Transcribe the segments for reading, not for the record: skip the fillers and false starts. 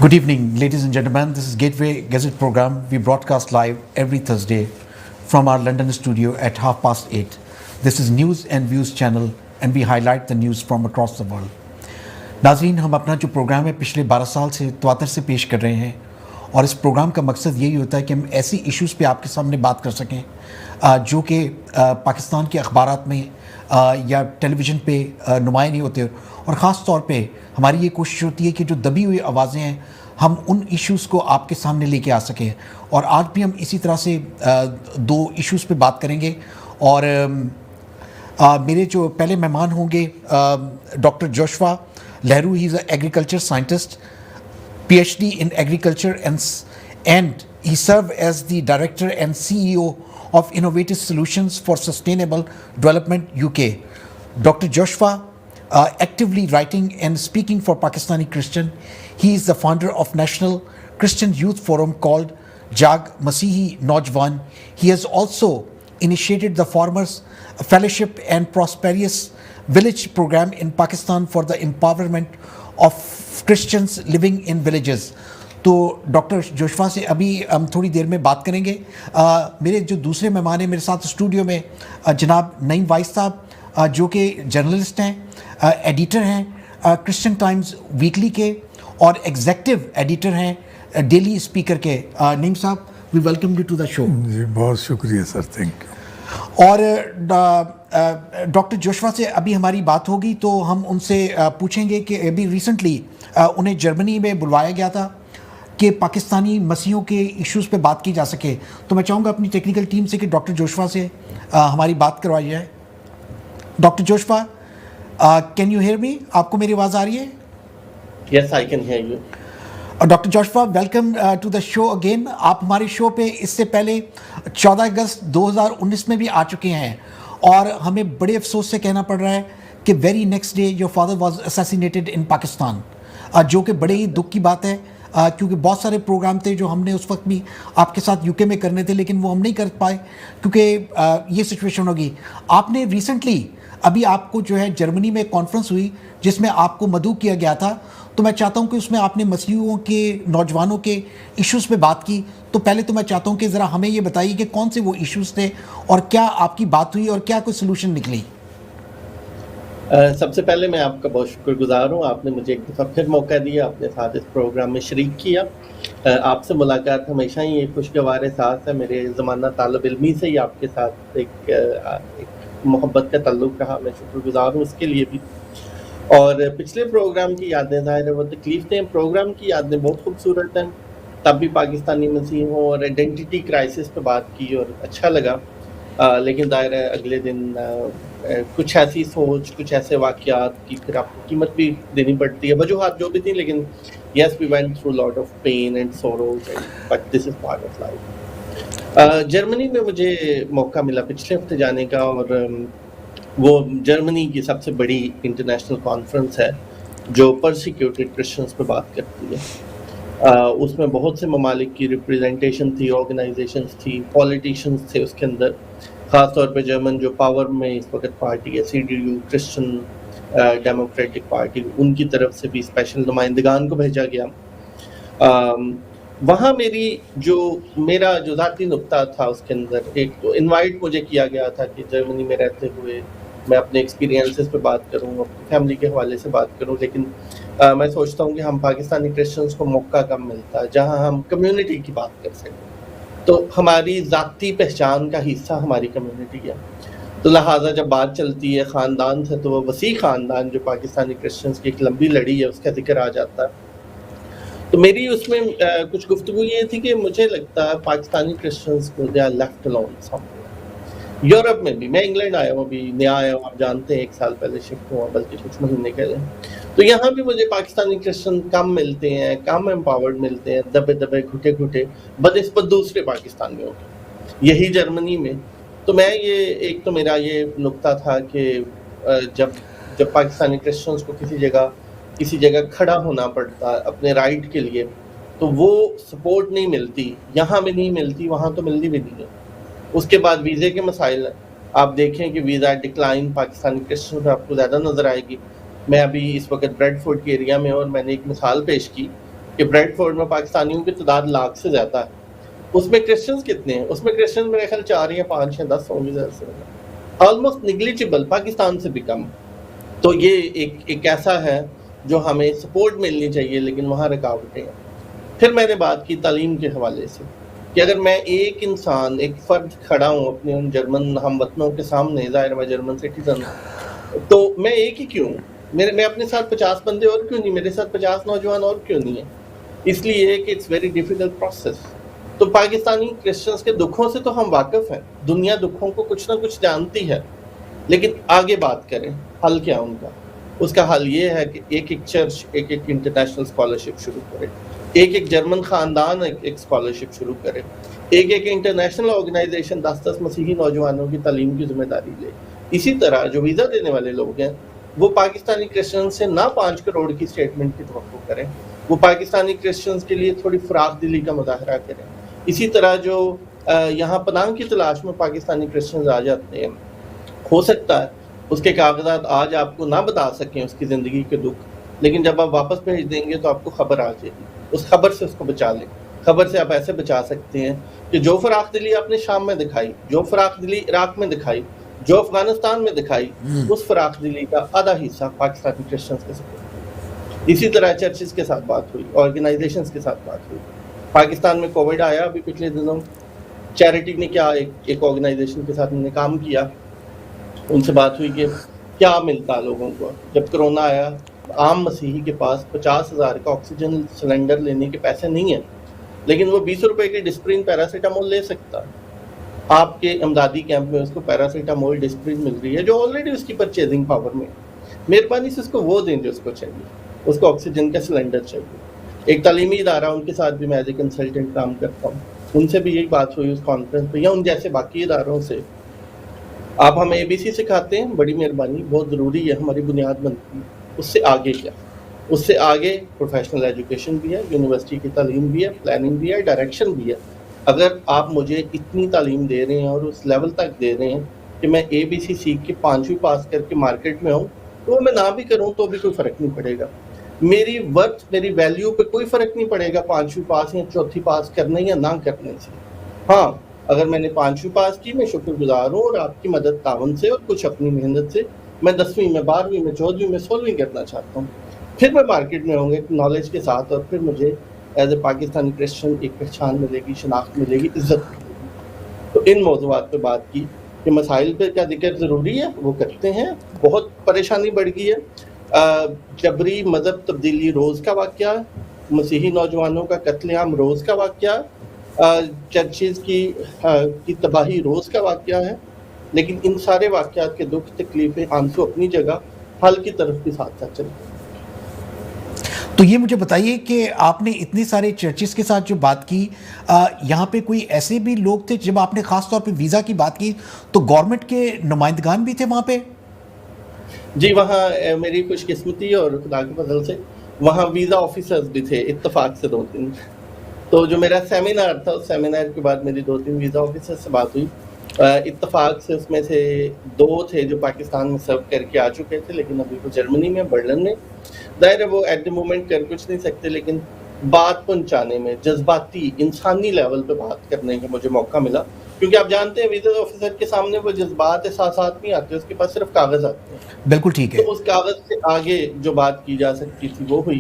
Good evening, ladies and gentlemen. This is Gateway Gazette program. We broadcast live every Thursday from our London studio at 8:30. This is News and Views channel and we highlight the news from across the world. नाजरीन, हम अपना जो programme है पिछले 12 साल से तवातर से पेश कर रहे हैं और इस प्रोग्राम का मकसद यही होता है कि हम ऐसी इश्यूज़ पे आपके सामने बात कर सकें जो कि पाकिस्तान के अखबारात में या टेलीविज़न पे नुमाया नहीं होते, और ख़ास तौर पे हमारी ये कोशिश होती है कि जो दबी हुई आवाज़ें हैं हम उन इश्यूज़ को आपके सामने लेके आ सकें। और आज भी हम इसी तरह से दो इश्यूज़ पे बात करेंगे। और मेरे जो पहले मेहमान होंगे डॉक्टर जोशुआ लहरू। He is agriculture scientist, PhD in agriculture, and he served as the director and CEO of Innovative Solutions for Sustainable Development UK. Dr. Joshua actively writing and speaking for Pakistani Christian. He is the founder of National Christian Youth Forum called Jag Masihi Naujwan. He has also initiated the Farmers Fellowship and Prosperous Village program in Pakistan for the empowerment of Christians living in villages. तो doctor Joshua से अभी हम थोड़ी देर में बात करेंगे। मेरे जो दूसरे मेहमान हैं मेरे साथ स्टूडियो में जनाब नईम वाइस साहब जो कि जर्नलिस्ट हैं, एडिटर हैं क्रिश्चियन टाइम्स वीकली के और एग्जेक्टिव एडिटर हैं डेली स्पीकर के। नईम साहब, we welcome you to the show. जी बहुत शुक्रिया सर, थैंक यू। और डॉक्टर जोशुआ से अभी हमारी बात होगी तो हम उनसे पूछेंगे कि अभी रिसेंटली उन्हें जर्मनी में बुलवाया गया था कि पाकिस्तानी मसीहों के इश्यूज़ पे बात की जा सके। तो मैं चाहूँगा अपनी टेक्निकल टीम से कि डॉक्टर जोशुआ से हमारी बात करवाई जाए। Doctor Joshua, can you hear me? आपको मेरी आवाज़ आ रही है? Yes, I can hear you. Doctor Joshua, welcome to the show again. आप हमारे शो पे इससे पहले 14 अगस्त 2019 में भी आ चुके हैं और हमें बड़े अफसोस से कहना पड़ रहा है कि very next day your father was assassinated in Pakistan, जो कि बड़े ही दुख की बात है क्योंकि बहुत सारे प्रोग्राम थे जो हमने उस वक्त भी आपके साथ यूके में करने थे लेकिन वो हम नहीं कर पाए क्योंकि ये सिचुएशन होगी। आपने रिसेंटली अभी आपको जो है जर्मनी में कॉन्फ्रेंस हुई जिसमें आपको मदऊ किया गया था, तो मैं चाहता हूं कि उसमें आपने मसीहों के नौजवानों के इश्यूज़ पे बात की। तो पहले तो मैं चाहता हूं कि ज़रा हमें ये बताइए कि कौन से वो इश्यूज़ थे और क्या आपकी बात हुई और क्या कोई सोल्यूशन निकली। सबसे पहले मैं आपका बहुत शुक्रगुजार हूँ, आपने मुझे एक दफ़ा फिर मौका दिया, अपने साथ इस प्रोग्राम में शरीक किया। आपसे मुलाकात हमेशा ही एक खुशगवार एहसास है। मेरे ज़माना तालिब इल्मी से ही आपके साथ एक मोहब्बत का ताल्लुक़ रहा, मैं शुक्रगुजार हूँ इसके लिए भी। और पिछले प्रोग्राम की यादें ज़ाहिर है वो तकलीफ़ें, प्रोग्राम की यादें बहुत खूबसूरत हैं। तब भी पाकिस्तानी मसीहों और आइडेंटिटी क्राइसिस पे बात की और अच्छा लगा। लेकिन ज़ाहिर है अगले दिन कुछ ऐसी सोच, कुछ ऐसे वाक़यात की फिर आपको कीमत भी देनी पड़ती है। वजूहात जो भी थी, लेकिन yes we went through lot of pain and sorrows but this is part of life. Germany में मुझे मौका मिला पिछले हफ्ते जाने का और वो जर्मनी की सबसे बड़ी इंटरनेशनल कॉन्फ्रेंस है जो परसिक्यूटेड क्रिश्चियंस पे बात करती है। उसमें बहुत से ममालिक की रिप्रेजेंटेशन थी, ऑर्गेनाइजेशंस थी, पॉलिटिशियंस थे उसके अंदर। ख़ास तौर पे जर्मन जो पावर में इस वक्त पार्टी है CDU, क्रिश्चियन डेमोक्रेटिक पार्टी, उनकी तरफ से भी स्पेशल नुमाइंदगान को भेजा गया। वहाँ मेरा जो ज़ाती नुक्ता था उसके अंदर एक तो इनवाइट मुझे किया गया था कि जर्मनी में रहते हुए मैं अपने एक्सपीरियंसेस पे बात करूँ, अपनी फैमिली के हवाले से बात करूँ। लेकिन मैं सोचता हूँ कि हम पाकिस्तानी क्रिश्चियंस को मौका कम मिलता है जहाँ हम कम्युनिटी की बात कर सकें। तो हमारी ज़ाती पहचान का हिस्सा हमारी कम्युनिटी है, तो लिहाजा जब बात चलती है ख़ानदान से तो वो वसी ख़ानदान जो पाकिस्तानी क्रिश्चियंस की एक लंबी लड़ी है उसका जिक्र आ जाता है। तो मेरी उसमें कुछ गुफ्तगू ये थी कि मुझे लगता है पाकिस्तानी क्रिश्चियंस को they are left alone somewhere. Europe में भी, मैं इंग्लैंड आया हूँ, अभी नया आया हूँ, आप जानते हैं 1 साल पहले शिफ्ट हुआ, बल्कि कुछ महीने पहले। तो यहाँ भी मुझे पाकिस्तानी क्रिश्चियन कम मिलते हैं, कम एम्पावर्ड मिलते हैं, दबे दबे घुटे घुटे बनिस्बत दूसरे पाकिस्तानियों के। यही जर्मनी में तो मैं ये एक तो मेरा ये नुक्ता था कि जब पाकिस्तानी क्रिश्चियंस को किसी जगह खड़ा होना पड़ता अपने राइट के लिए, तो वो सपोर्ट नहीं मिलती, यहाँ भी नहीं मिलती, वहाँ तो मिलनी भी नहीं है। उसके बाद वीज़े के मसाइल हैं, आप देखें कि वीज़ा डिक्लाइन पाकिस्तानी क्रिश्चियन पर आपको ज़्यादा नज़र आएगी। मैं अभी इस वक्त ब्रेडफोर्ड के एरिया में और मैंने एक मिसाल पेश की कि ब्रेडफोर्ड में पाकिस्तानियों की तादाद लाख से ज़्यादा है, उसमें क्रिश्चियंस कितने हैं? उसमें क्रिश्चियंस मेरे ख्याल 4 या 5 या 10 होंगे ज़्यादा से ज़्यादा, ऑलमोस्ट निग्लिजिबल, पाकिस्तान से भी कम। तो ये एक ऐसा है जो हमें सपोर्ट मिलनी चाहिए, लेकिन वहाँ रुकावटें हैं। फिर मैंने बात की तालीम के हवाले से कि अगर मैं एक इंसान, एक फ़र्द खड़ा हूँ अपने उन जर्मन हमवतनों के सामने, ज़ाहिर मैं जर्मन सिटीज़न हूँ, तो मैं एक ही क्यों हूँ? मैं अपने साथ 50 बंदे और क्यों नहीं, मेरे साथ 50 नौजवान और क्यों नहीं है? इसलिए कि इट्स वेरी डिफिकल्ट प्रोसेस। तो पाकिस्तानी क्रिश्चियंस के दुखों से तो हम वाकिफ़ हैं, दुनिया दुखों को कुछ ना कुछ जानती है, लेकिन आगे बात करें, हल क्या उनका? उसका हल ये है कि एक-एक चर्च एक-एक इंटरनेशनल स्कॉलरशिप शुरू करे, एक-एक जर्मन ख़ानदान एक स्कॉलरशिप शुरू करे, एक-एक इंटरनेशनल ऑर्गेनाइजेशन 10-10 मसीही नौजवानों की तालीम की ज़िम्मेदारी ले। इसी तरह जो वीज़ा देने वाले लोग हैं, वो पाकिस्तानी क्रिश्चियंस से ना 5 करोड़ की स्टेटमेंट की तवक्को करें, वो पाकिस्तानी क्रिश्चियंस के लिए थोड़ी फ़राख दिली का मुज़ाहरा करें। इसी तरह जो यहाँ पनाह की तलाश में पाकिस्तानी क्रिश्चियंस आ जाते हैं, हो सकता है उसके कागज़ात आज आपको ना बता सकें उसकी ज़िंदगी के दुःख, लेकिन जब आप वापस भेज देंगे तो आपको खबर आ जाएगी। उस खबर से उसको बचा लें। खबर से आप ऐसे बचा सकते हैं कि जो फ़राख दिली आपने शाम में दिखाई, जो फ़राख दिली इराक में दिखाई, जो अफ़गानिस्तान में दिखाई, उस फ़राख दिली का आधा हिस्सा पाकिस्तानी क्रिश्चियंस के साथ। इसी तरह चर्चेज़ के साथ बात हुई, ऑर्गेनाइजेशंस के साथ बात हुई। पाकिस्तान में कोविड आया अभी पिछले दिनों, चैरिटी ने क्या एक ऑर्गेनाइजेशन के साथ मैंने काम किया, उनसे बात हुई कि क्या मिलता लोगों को। जब कोरोना आया, आम मसीही के पास 50,000 का ऑक्सीजन सिलेंडर लेने के पैसे नहीं हैं, लेकिन वो 20 रुपए की डिस्प्रिन पैरासीटामोल ले सकता है। आपके इमदादी कैंप में उसको पैरासीटामोल डिस्प्रिन मिल रही है, जो ऑलरेडी उसकी परचेजिंग पावर में है। मेहरबानी से उसको वो दें जो उसको चाहिए, उसको ऑक्सीजन का सिलेंडर चाहिए। एक तालीमी इदारा, उनके साथ भी मैं एज ए कंसल्टेंट काम करता हूँ, उनसे भी यही बात हुई उस कॉन्फ्रेंस पे, या उन जैसे बाकी इदारों से। आप हमें ABC सिखाते हैं, बड़ी मेहरबानी, बहुत ज़रूरी है, हमारी बुनियाद बनती है। उससे आगे क्या? उससे आगे प्रोफेशनल एजुकेशन भी है, यूनिवर्सिटी की तालीम भी है, प्लानिंग भी है, डायरेक्शन भी है। अगर आप मुझे इतनी तालीम दे रहे हैं और उस लेवल तक दे रहे हैं कि मैं ABC सीख के 5वीं पास करके मार्केट में आऊँ, तो मैं ना भी करूँ तो भी कोई फ़र्क नहीं पड़ेगा। मेरी वर्थ, मेरी वैल्यू पे कोई फ़र्क नहीं पड़ेगा 5वीं पास या चौथी पास करने या ना करने से। हाँ, अगर मैंने 5वीं पास की, मैं शुक्रगुज़ार हूँ, और आपकी मदद ताउन से और कुछ अपनी मेहनत से मैं 10वीं में, 12वीं में, 14वीं में, 16वीं करना चाहता हूँ। फिर मैं मार्केट में आऊँगा एक नॉलेज के साथ, और फिर मुझे एज़ ए पाकिस्तानी क्रिश्चियन एक पहचान मिलेगी, शनाख्त मिलेगी, इज़्ज़त मिलेगी। तो इन मौज़ूआत पे बात की कि मसाइल पे क्या ज़िक्र ज़रूरी है, वो करते हैं। बहुत परेशानी बढ़ गई है। जबरी मज़हब तब्दीली रोज़ का वाक़या, मसीही नौजवानों का कत्लेआम रोज़ का वाक़या, चर्चेज़ की तबाही रोज़ का वाक़या है। लेकिन इन सारे वाक़यात के दुख, तकलीफ़ें, आंसू अपनी जगह, हल की तरफ भी साथ-साथ चलते हैं। तो ये मुझे बताइए कि आपने इतने सारे चर्चेस के साथ जो बात की, यहाँ पे कोई ऐसे भी लोग थे, जब आपने ख़ास तौर पे वीज़ा की बात की, तो गवर्नमेंट के नुमाइंदगान भी थे वहाँ पे? जी, वहाँ मेरी खुशकिस्मती और खुदा के फज़ल से वहाँ वीज़ा ऑफ़िसर्स भी थे, इत्तेफ़ाक से 2-3। तो जो मेरा सेमिनार था, उस सेमिनार के बाद मेरी 2-3 वीज़ा ऑफ़िसर से बात हुई। इत्तेफ़ाक से उसमें से 2 थे जो पाकिस्तान में सर्व करके आ चुके थे, लेकिन अभी वो जर्मनी में, बर्लिन में। ज़ाहिर है वो एट द मोमेंट कर कुछ नहीं सकते, लेकिन बात पहुँचाने में, जज़्बाती, इंसानी लेवल पे बात करने का मुझे मौका मिला। क्योंकि आप जानते हैं वीज़ा ऑफ़िसर के सामने वो जज़्बात, एहसासात नहीं आते, उसके पास सिर्फ़ कागज़ आते हैं। बिल्कुल ठीक तो है। उस कागज़ से आगे जो बात की जा सकती थी वो हुई।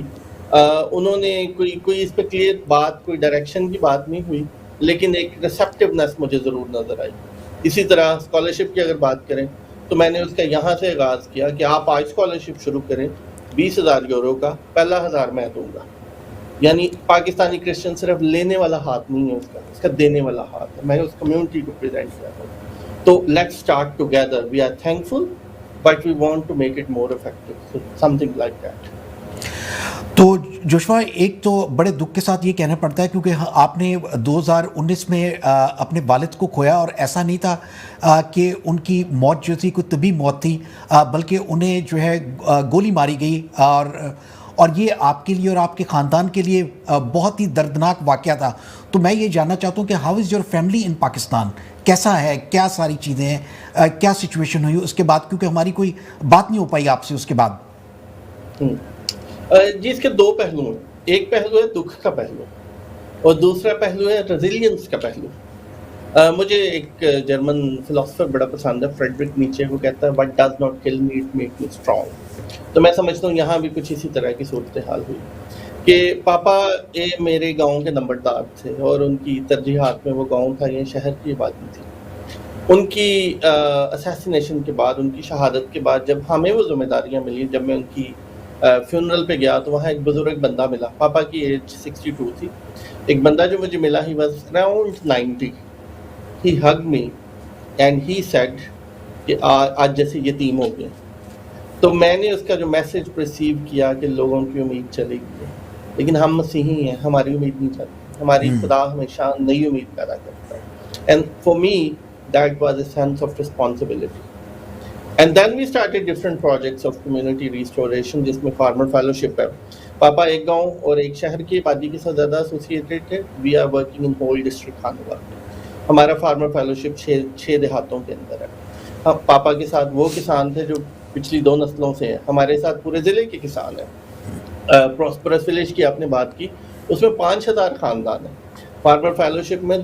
उन्होंने कोई इस पे क्लियर बात, कोई डायरेक्शन की बात नहीं हुई, लेकिन एक रिसेप्टिवनेस मुझे ज़रूर नज़र आई। इसी तरह स्कॉलरशिप की अगर बात करें, तो मैंने उसका यहाँ से आगाज़ किया कि आप आज स्कॉलरशिप शुरू करें, 20,000 यूरो का, पहला 1,000 मैं दूँगा। यानी पाकिस्तानी क्रिश्चियन सिर्फ लेने वाला हाथ नहीं है उसका देने वाला हाथ है। मैं उस कम्युनिटी को प्रेज़ेंट कर रहा हूँ। तो let's start together, we are thankful but we want to make it more effective, so something like that. तो जोशवा, एक तो बड़े दुख के साथ ये कहना पड़ता है, क्योंकि आपने 2019 में अपने वालिद को खोया, और ऐसा नहीं था कि उनकी मौत जो थी कोई तबी मौत थी, बल्कि उन्हें जो है गोली मारी गई, और ये आपके लिए और आपके ख़ानदान के लिए बहुत ही दर्दनाक वाक़या था। तो मैं ये जानना चाहता हूँ कि how is your family in Pakistan? कैसा है, क्या सारी चीज़ें हैं, क्या सिचुएशन हुई उसके बाद, क्योंकि हमारी कोई बात नहीं हो पाई आपसे उसके बाद। जी, इसके 2 पहलू हैं। एक पहलू है दुख का पहलू और दूसरा पहलू है रेजिलियंस का पहलू। मुझे एक जर्मन फिलोसोफर बड़ा पसंद है, फ्रेडरिक नीचे, वो कहता है what does not kill me it make me strong. तो मैं समझता हूँ यहाँ भी कुछ इसी तरह की सूरत हाल हुई कि पापा ये मेरे गांव के नंबरदार थे और उनकी तरजीहात में वो गांव था, ये शहर की आबादी थी। उनकी असैसिनेशन के बाद, उनकी शहादत के बाद जब हमें वो जिम्मेदारियाँ मिली, जब मैं उनकी फ्यूनरल पे गया तो वहाँ एक बुजुर्ग बंदा मिला, पापा की एज 62 थी। एक बंदा जो मुझे मिला, he was around 90। He hug me and he said कि आज जैसे यतीम हो गए। तो मैंने उसका जो मैसेज रिसीव किया कि लोगों की उम्मीद चली गई है, लेकिन हम मसीही हैं, हमारी उम्मीद नहीं चलती, हमारी खुदा हमेशा नई उम्मीद पैदा करता है। And for me that was a sense of responsibility. And then we started different projects of community restoration, जिसमें फार्मर फेलोशिप है। पापा एक गांव और एक शहर की आबादी के साथ ज़्यादा एसोसिएटेड थे। We are working in whole district Khanwa. हमारा फार्मर फेलोशिप 6 देहातों के अंदर है। हम पापा के साथ वो किसान थे जो पिछली 2 नस्लों से हैं, हमारे साथ पूरे ज़िले के किसान हैं। प्रॉस्परस विलेज की आपने बात की, उसमें 5000 खानदान हैं। फार्मर फेलोशिप में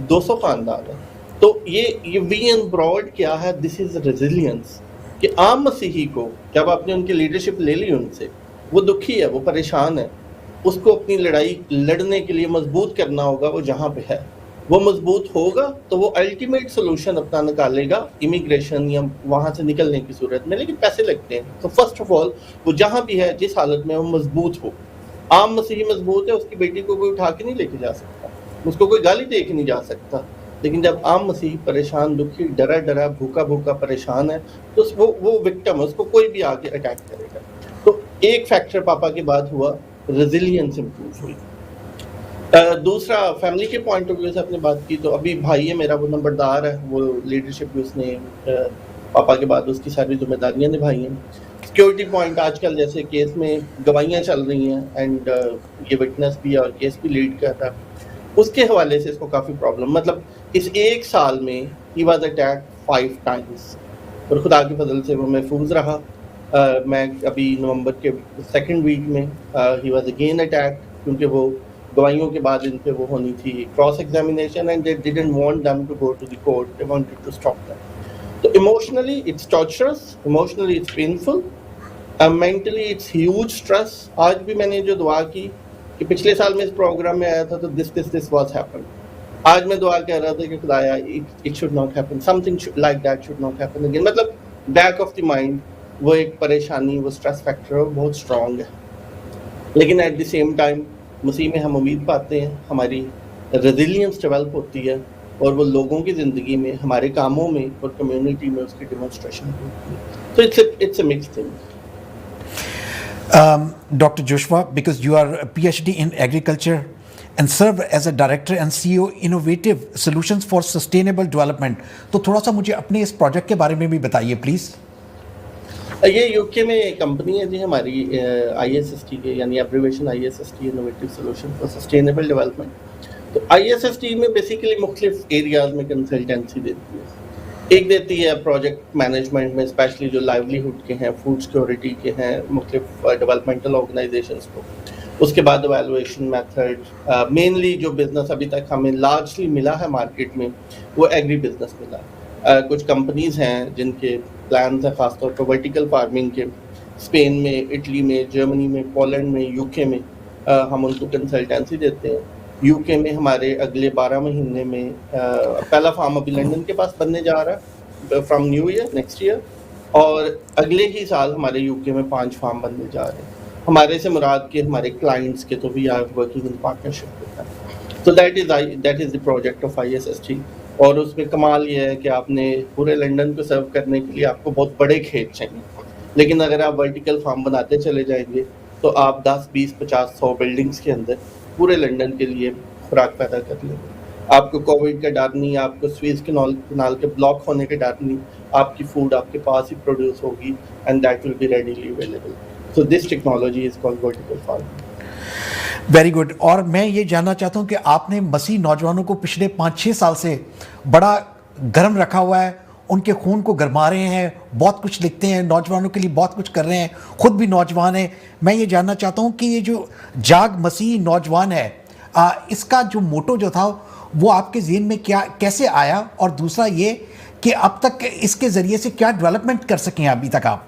200 खानदान हैं। तो ये वी एन ब्रॉड क्या है, दिस इज़ रेजिलियंस, कि आम मसीही को जब आपने उनकी लीडरशिप ले ली उनसे, वो दुखी है, वो परेशान है, उसको अपनी लड़ाई लड़ने के लिए मजबूत करना होगा। वो जहाँ पे है वो मजबूत होगा तो वो अल्टीमेट सोल्यूशन अपना निकालेगा इमिग्रेशन या वहाँ से निकलने की सूरत में, लेकिन पैसे लगते हैं। तो फर्स्ट ऑफ ऑल वो जहाँ भी है, जिस हालत में, वो मजबूत हो। आम मसीही मजबूत है, उसकी बेटी को कोई उठा के नहीं लेके जा सकता, उसको कोई गाली दे के नहीं जा सकता। लेकिन जब आम मसीही परेशान, दुखी, डरा भूखा परेशान है, तो वो विक्टिम है, उसको कोई भी आगे अटैक करेगा। तो एक फैक्टर पापा के बाद हुआ, रेजिलियंस इंप्रूव हुई। दूसरा फैमिली के पॉइंट ऑफ व्यू से आपने बात की, तो अभी भाई है मेरा, वो नंबरदार है, वो लीडरशिप भी उसने पापा के बाद उसकी सारी जिम्मेदारियां निभाई हैं। सिक्योरिटी पॉइंट, आजकल जैसे केस में गवाहियाँ चल रही हैं एंड ये विटनेस भी और केस भी लीड कर रहा है, उसके हवाले से इसको काफ़ी प्रॉब्लम, मतलब इस एक साल में ही वाज अटैक 5 टाइम्स और खुदा के फजल से वो महफूज रहा। मैं अभी नवंबर के 2nd वीक में ही वाज अगेन अटैक, क्योंकि वो गवाहियों के बाद इन पे वो होनी थी cross examination and they didn't want them to go to the court, they wanted to stop them. तो emotionally it's torturous, emotionally it's painful, mentally it's huge stress. आज भी मैंने जो दुआ की कि पिछले साल में इस प्रोग्राम में आया था तो दिस वाज हैपन, आज मैं दुआ कर रहा था कि खुदाया it should not happen, something like that should not happen again. मतलब बैक ऑफ द माइंड वो एक परेशानी, वो स्ट्रेस फैक्टर बहुत स्ट्रांग है। लेकिन एट द सेम टाइम मसीह में हम उम्मीद पाते हैं, हमारी रेजिलियंस डेवलप होती है और वो लोगों की ज़िंदगी में, हमारे कामों में और कम्युनिटी में उसकी डेमोन्स्ट्रेशन होती है। तो it's a mixed thing. Dr. Joshua, because you are a PhD in agriculture and serve as a director and CEO Innovative Solutions for Sustainable Development, तो थोड़ा सा मुझे अपने इस प्रोजेक्ट के बारे में भी बताइए प्लीज़। ये यूके में एक कंपनी है जी हमारी, ISST के, यानी abbreviation ISST, innovative solution for sustainable development. तो ISST में बेसिकली मुख्तलिफ एरियाज़ में कंसल्टेंसी देती है। एक देती है प्रोजेक्ट मैनेजमेंट में, स्पेशली जो लाइवलीहुड के हैं, फूड सिक्योरिटी के हैं, मुख्तलिफ डेवलपमेंटल ऑर्गेनाइजेशंस को। उसके बाद एवेलुएशन मेथड, मेनली जो बिज़नेस अभी तक हमें लार्जली मिला है मार्केट में, वो एग्री बिजनेस मिला। कुछ कंपनीज़ हैं जिनके प्लान्स हैं ख़ासतौर पर वर्टिकल फार्मिंग के, स्पेन में, इटली में, जर्मनी में, पोलैंड में, यूके में, हम उनको कंसल्टेंसी देते हैं। यूके में हमारे अगले 12 महीने में पहला फार्म अभी लंदन के पास बनने जा रहा है from new year, next year, और अगले ही साल हमारे यूके में 5 फार्म बनने जा रहे हैं। हमारे से मुराद के हमारे क्लाइंट्स के, तो we are working in partnership with them. तो that is the project of ISST। और उसमें कमाल ये है कि आपने पूरे लंदन को सर्व करने के लिए आपको बहुत बड़े खेत चाहिए, लेकिन अगर आप वर्टिकल फार्म बनाते चले जाएंगे तो आप 10, 20, 50, 100 बिल्डिंग्स के अंदर पूरे लंदन के लिए खुराक पैदा कर लेंगे। आपको कोविड का डर नहीं, आपको स्वीज कैनाल के ब्लॉक होने का डर नहीं, आपकी फूड आपके पास ही प्रोड्यूस होगी and that will be readily available. So this technology is called vertical farming. Very good. और मैं ये जानना चाहता हूँ कि आपने मसीह नौजवानों को पिछले 5-6 साल से बड़ा गर्म रखा हुआ है, उनके खून को गरमा रहे हैं, बहुत कुछ लिखते हैं, नौजवानों के लिए बहुत कुछ कर रहे हैं, खुद भी नौजवान हैं। मैं ये जानना चाहता हूँ कि ये जो जाग मसीह नौजवान है, इसका जो मोटो जो था वो आपके ज़हन में क्या कैसे आया, और दूसरा ये कि अब तक इसके ज़रिए से क्या डेवलपमेंट कर सकें अभी तक आप?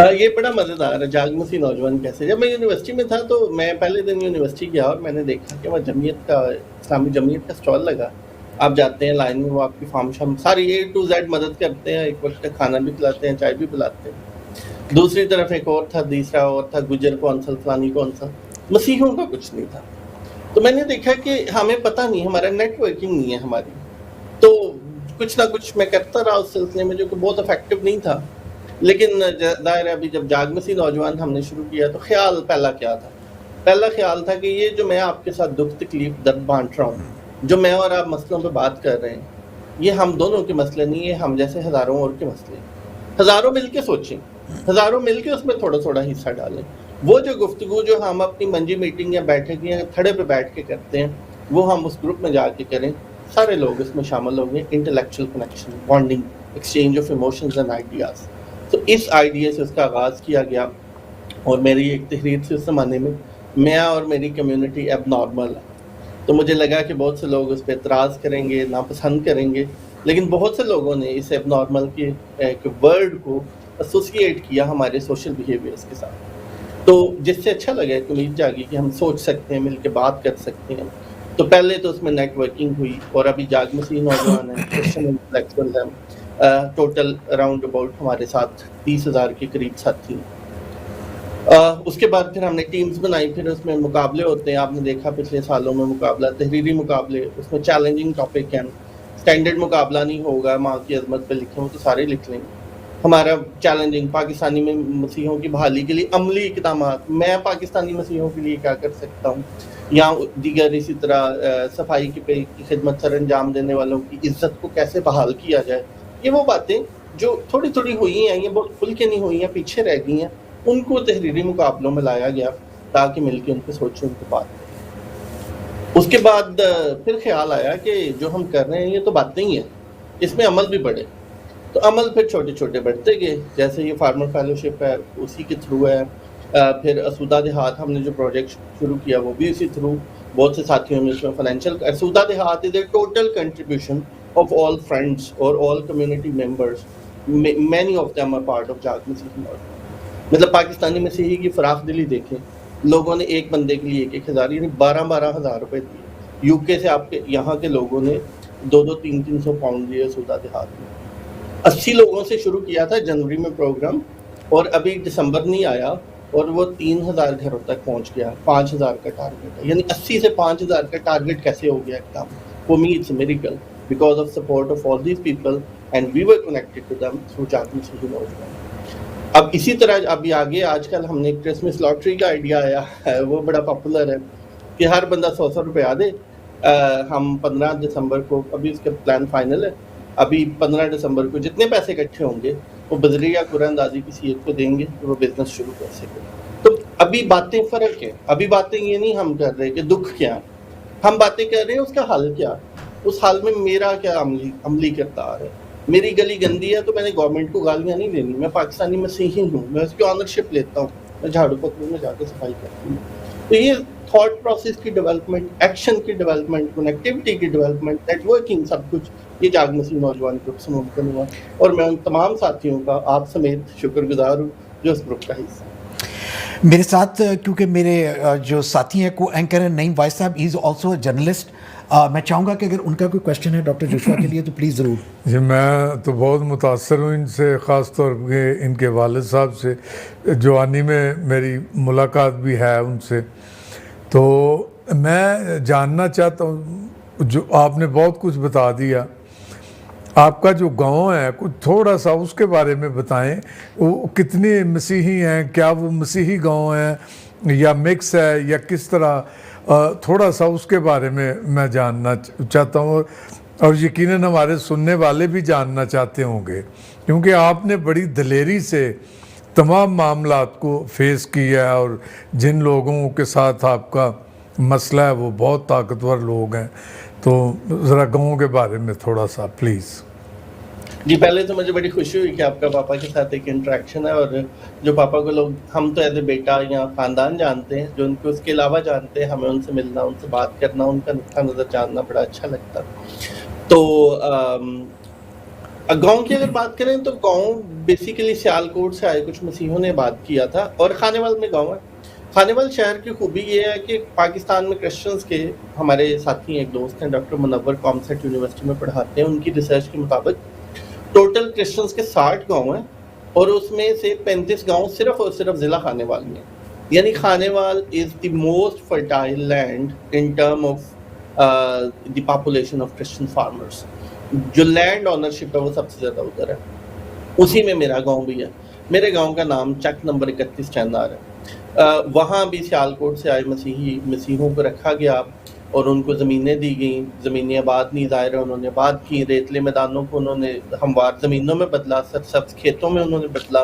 ये बड़ा मज़ेदार है, जाग मसीह नौजवान कैसे। जब मैं यूनिवर्सिटी में था तो मैं पहले दिन यूनिवर्सिटी गया और मैंने देखा कि वहाँ इस्लामी जमीयत का स्टॉल लगा। आप जाते हैं लाइन में, वो आपकी फार्म शाम सारी A to Z मदद करते हैं, एक वक्त का खाना भी खिलाते हैं, चाय भी पिलाते हैं। दूसरी तरफ एक और था, तीसरा और था, गुजर कौंसल, फलानी कौंसल, मसीहों का कुछ नहीं था। तो मैंने देखा कि हमें पता नहीं, हमारा नेटवर्किंग नहीं है हमारी, तो कुछ ना कुछ मैं करता रहा उस सिलसिले में, जो कि बहुत इफेक्टिव नहीं था। लेकिन ज़ाहिर है अभी जब जाग मसीह नौजवान हमने शुरू किया तो पहला ख्याल था कि ये जो मैं आपके साथ दुख तकलीफ दर्द बांट रहा हूँ, जो मैं और आप मसलों पे बात कर रहे हैं, ये हम दोनों के मसले नहीं है, हम जैसे हज़ारों और के मसले हैं। हज़ारों मिलके सोचें, हज़ारों मिलके उसमें थोड़ा थोड़ा हिस्सा डालें। वो जो गुफ्तगू जो हम अपनी मंजी मीटिंग या बैठक या थड़े पे बैठ के करते हैं, वो हम उस ग्रुप में जाके करें, सारे लोग इसमें शामिल होंगे। Intellectual connection, bonding, exchange of emotions and ideas. तो इस आइडिया से उसका आगाज़ किया गया और मेरी एक तहरीर से उस ज़माने में मैं और मेरी कम्युनिटी अब नॉर्मल है। तो मुझे लगा कि बहुत से लोग उस पर एतराज़ करेंगे, नापसंद करेंगे, लेकिन बहुत से लोगों ने इस अब नॉर्मल के वर्ड को एसोसिएट किया हमारे सोशल बिहेवियर्स के साथ। तो जिससे अच्छा लगा, एक उम्मीद जागी कि हम सोच सकते हैं, मिलके बात कर सकते हैं। तो पहले तो उसमें नेटवर्किंग हुई और अभी जाग मसीह नौजवान है, क्रिश्चियन इंटेलेक्चुअल है, टोटल अराउंड अबाउट हमारे साथ 30,000 के करीब साथी। उसके बाद फिर हमने टीम्स बनाई, फिर उसमें मुकाबले होते हैं। आपने देखा पिछले सालों में मुकाबला, तहरीरी मुकाबले, उसमें चैलेंजिंग टॉपिक हैं। स्टैंडर्ड मुकाबला नहीं होगा माँ की अजमत पे लिखे हो तो सारे लिख लेंगे। हमारा चैलेंजिंग पाकिस्तानी में मसीहों की बहाली के लिए अमली इक़दामात, मैं पाकिस्तानी मसीहों के लिए क्या कर सकता हूँ, या दीगर इसी तरह सफाई की खिदमत सर अंजाम देने वालों की इज्जत को कैसे बहाल किया जाए। ये वो बातें जो थोड़ी थोड़ी हुई हैं, ये बहुत खुल के नहीं हुई हैं, पीछे रह गई हैं, उनको तहरीरी मुकाबलों में लाया गया ताकि मिलके उन पे सोचें, उन पे बात करें। उसके बाद फिर ख्याल आया कि जो हम कर रहे हैं ये तो बातें ही हैं, इसमें अमल भी बढ़े। तो अमल फिर छोटे छोटे बढ़ते गए, जैसे ये फार्मर फेलोशिप है उसी के थ्रू है। फिर असूदा देहात हमने जो प्रोजेक्ट शुरू किया वो भी उसी थ्रू, बहुत से साथियों ने इसमें फाइनेंशियल। असूदा देहात is a total contribution of all friends or all community members, many of them are part of जाग मसीही नौजवान। मतलब पाकिस्तानी मसीही की फराख दिली देखें, लोगों ने एक बंदे के लिए 1,000 यानी 12-12 हज़ार रुपए दिए। यूके से आपके यहाँ के लोगों ने 2-2, 300 पाउंड दिए सूदा देहात में। 80 लोगों से शुरू किया था जनवरी में प्रोग्राम, और अभी दिसंबर नहीं आया और वो 3,000 घरों तक पहुँच गया। 5,000 का टारगेट है, यानी 80 से 5,000 का टारगेट कैसे हो गया एकदम। For me it's a miracle because of support of all these people and we were connected to them through जाग मसीही नौजवान। अब इसी तरह अभी आगे आजकल हमने क्रिसमस लॉटरी का आइडिया आया है, वो बड़ा पॉपुलर है कि हर बंदा 100 रुपया दे। हम 15 दिसंबर को, अभी इसका प्लान फाइनल है, अभी 15 दिसंबर को जितने पैसे इकट्ठे होंगे वो बजरिया कुरानंदाजी किसी एक को देंगे तो वो बिजनेस शुरू कर सके। तो अभी बातें फ़र्क है, अभी बातें ये नहीं हम कर रहे कि दुख क्या है, हम बातें कर रहे हैं उसका हल क्या, उस हाल में मेरा क्या अमली किरदार है। मेरी गली गंदी है तो मैंने गवर्नमेंट को गालियाँ नहीं देनी, मैं पाकिस्तानी मसीही हूँ, मैं उसकी ऑनरशिप लेता हूँ, मैं झाड़ू पकड़ू में जाकर सफाई करती हूँ। तो ये थॉट प्रोसेस की डेवलपमेंट, एक्शन की डेवलपमेंट, कनेक्टिविटी की डेवलपमेंट, नेटवर्किंग, सब कुछ ये जाग मसीह नौजवान ग्रुप से मुमकिन हुआ। और मैं उन तमाम साथियों का आप समेत शुक्रगुजार हूँ जो इस ग्रुप का हिस्सा है। मेरे साथ क्योंकि मेरे जो साथी हैं को एंकर हैं नईम वाइस साहब, ही इज़ ऑल्सो जर्नलिस्ट। मैं चाहूँगा कि अगर उनका कोई क्वेश्चन है डॉक्टर जोशुआ के लिए तो प्लीज़ ज़रूर। जी, मैं तो बहुत मुतासर हूँ इनसे, ख़ास तौर पे इनके वालिद साहब से। जवानी में मेरी मुलाकात भी है उनसे। तो मैं जानना चाहता हूँ, जो आपने बहुत कुछ बता दिया, आपका जो गांव है कुछ थोड़ा सा उसके बारे में बताएं। वो कितने मसीही हैं, क्या वो मसीही गांव है या मिक्स है या किस तरह, थोड़ा सा उसके बारे में मैं जानना चाहता हूँ। और यकीनन हमारे सुनने वाले भी जानना चाहते होंगे, क्योंकि आपने बड़ी दिलेरी से तमाम मामलात को फेस किया है और जिन लोगों के साथ आपका मसला है वो बहुत ताकतवर लोग हैं। तो ज़रा गाँव के बारे में थोड़ा सा प्लीज़। जी, पहले तो मुझे बड़ी खुशी हुई कि आपका पापा के साथ एक इंटरेक्शन है, और जो पापा को लोग हम तो एज़ ए बेटा या ख़ानदान जानते हैं, जो उनको उसके अलावा जानते हैं, हमें उनसे मिलना, उनसे बात करना, उनका नुक्ता नज़र जानना बड़ा अच्छा लगता है। तो गाँव की अगर बात करें तो गाँव बेसिकली सियालकोट से आए कुछ मसीहों ने बात किया था, और खानेवाल में गाँव है। खानेवाल शहर की खूबी ये है कि पाकिस्तान में क्रिश्चियंस के हमारे साथी एक दोस्त हैं डॉक्टर मुनव्वर कॉमसेट यूनिवर्सिटी में पढ़ाते हैं, उनकी रिसर्च के मुताबिक टोटल क्रिश्चियंस के 60 गाँव हैं, और उसमें से 35 गाँव सिर्फ और सिर्फ ज़िला खानेवाल में। यानी Khanewal is the most fertile land in term of the population of Christian farmers. जो लैंड ओनरशिप है वो सबसे ज़्यादा उधर है। उसी में मेरा गाँव भी है। मेरे गाँव का नाम चक नंबर 31 चंदार है। वहाँ भी सियालकोट से आए मसीहों को रखा गया, और उनको ज़मीनें दी गई। ज़मीनें आबाद नहीं, ज़ाहिर है उन्होंने आबाद की, रेतले मैदानों को उन्होंने हमवार ज़मीनों में बदला, सरसब्ज़ खेतों में उन्होंने बदला।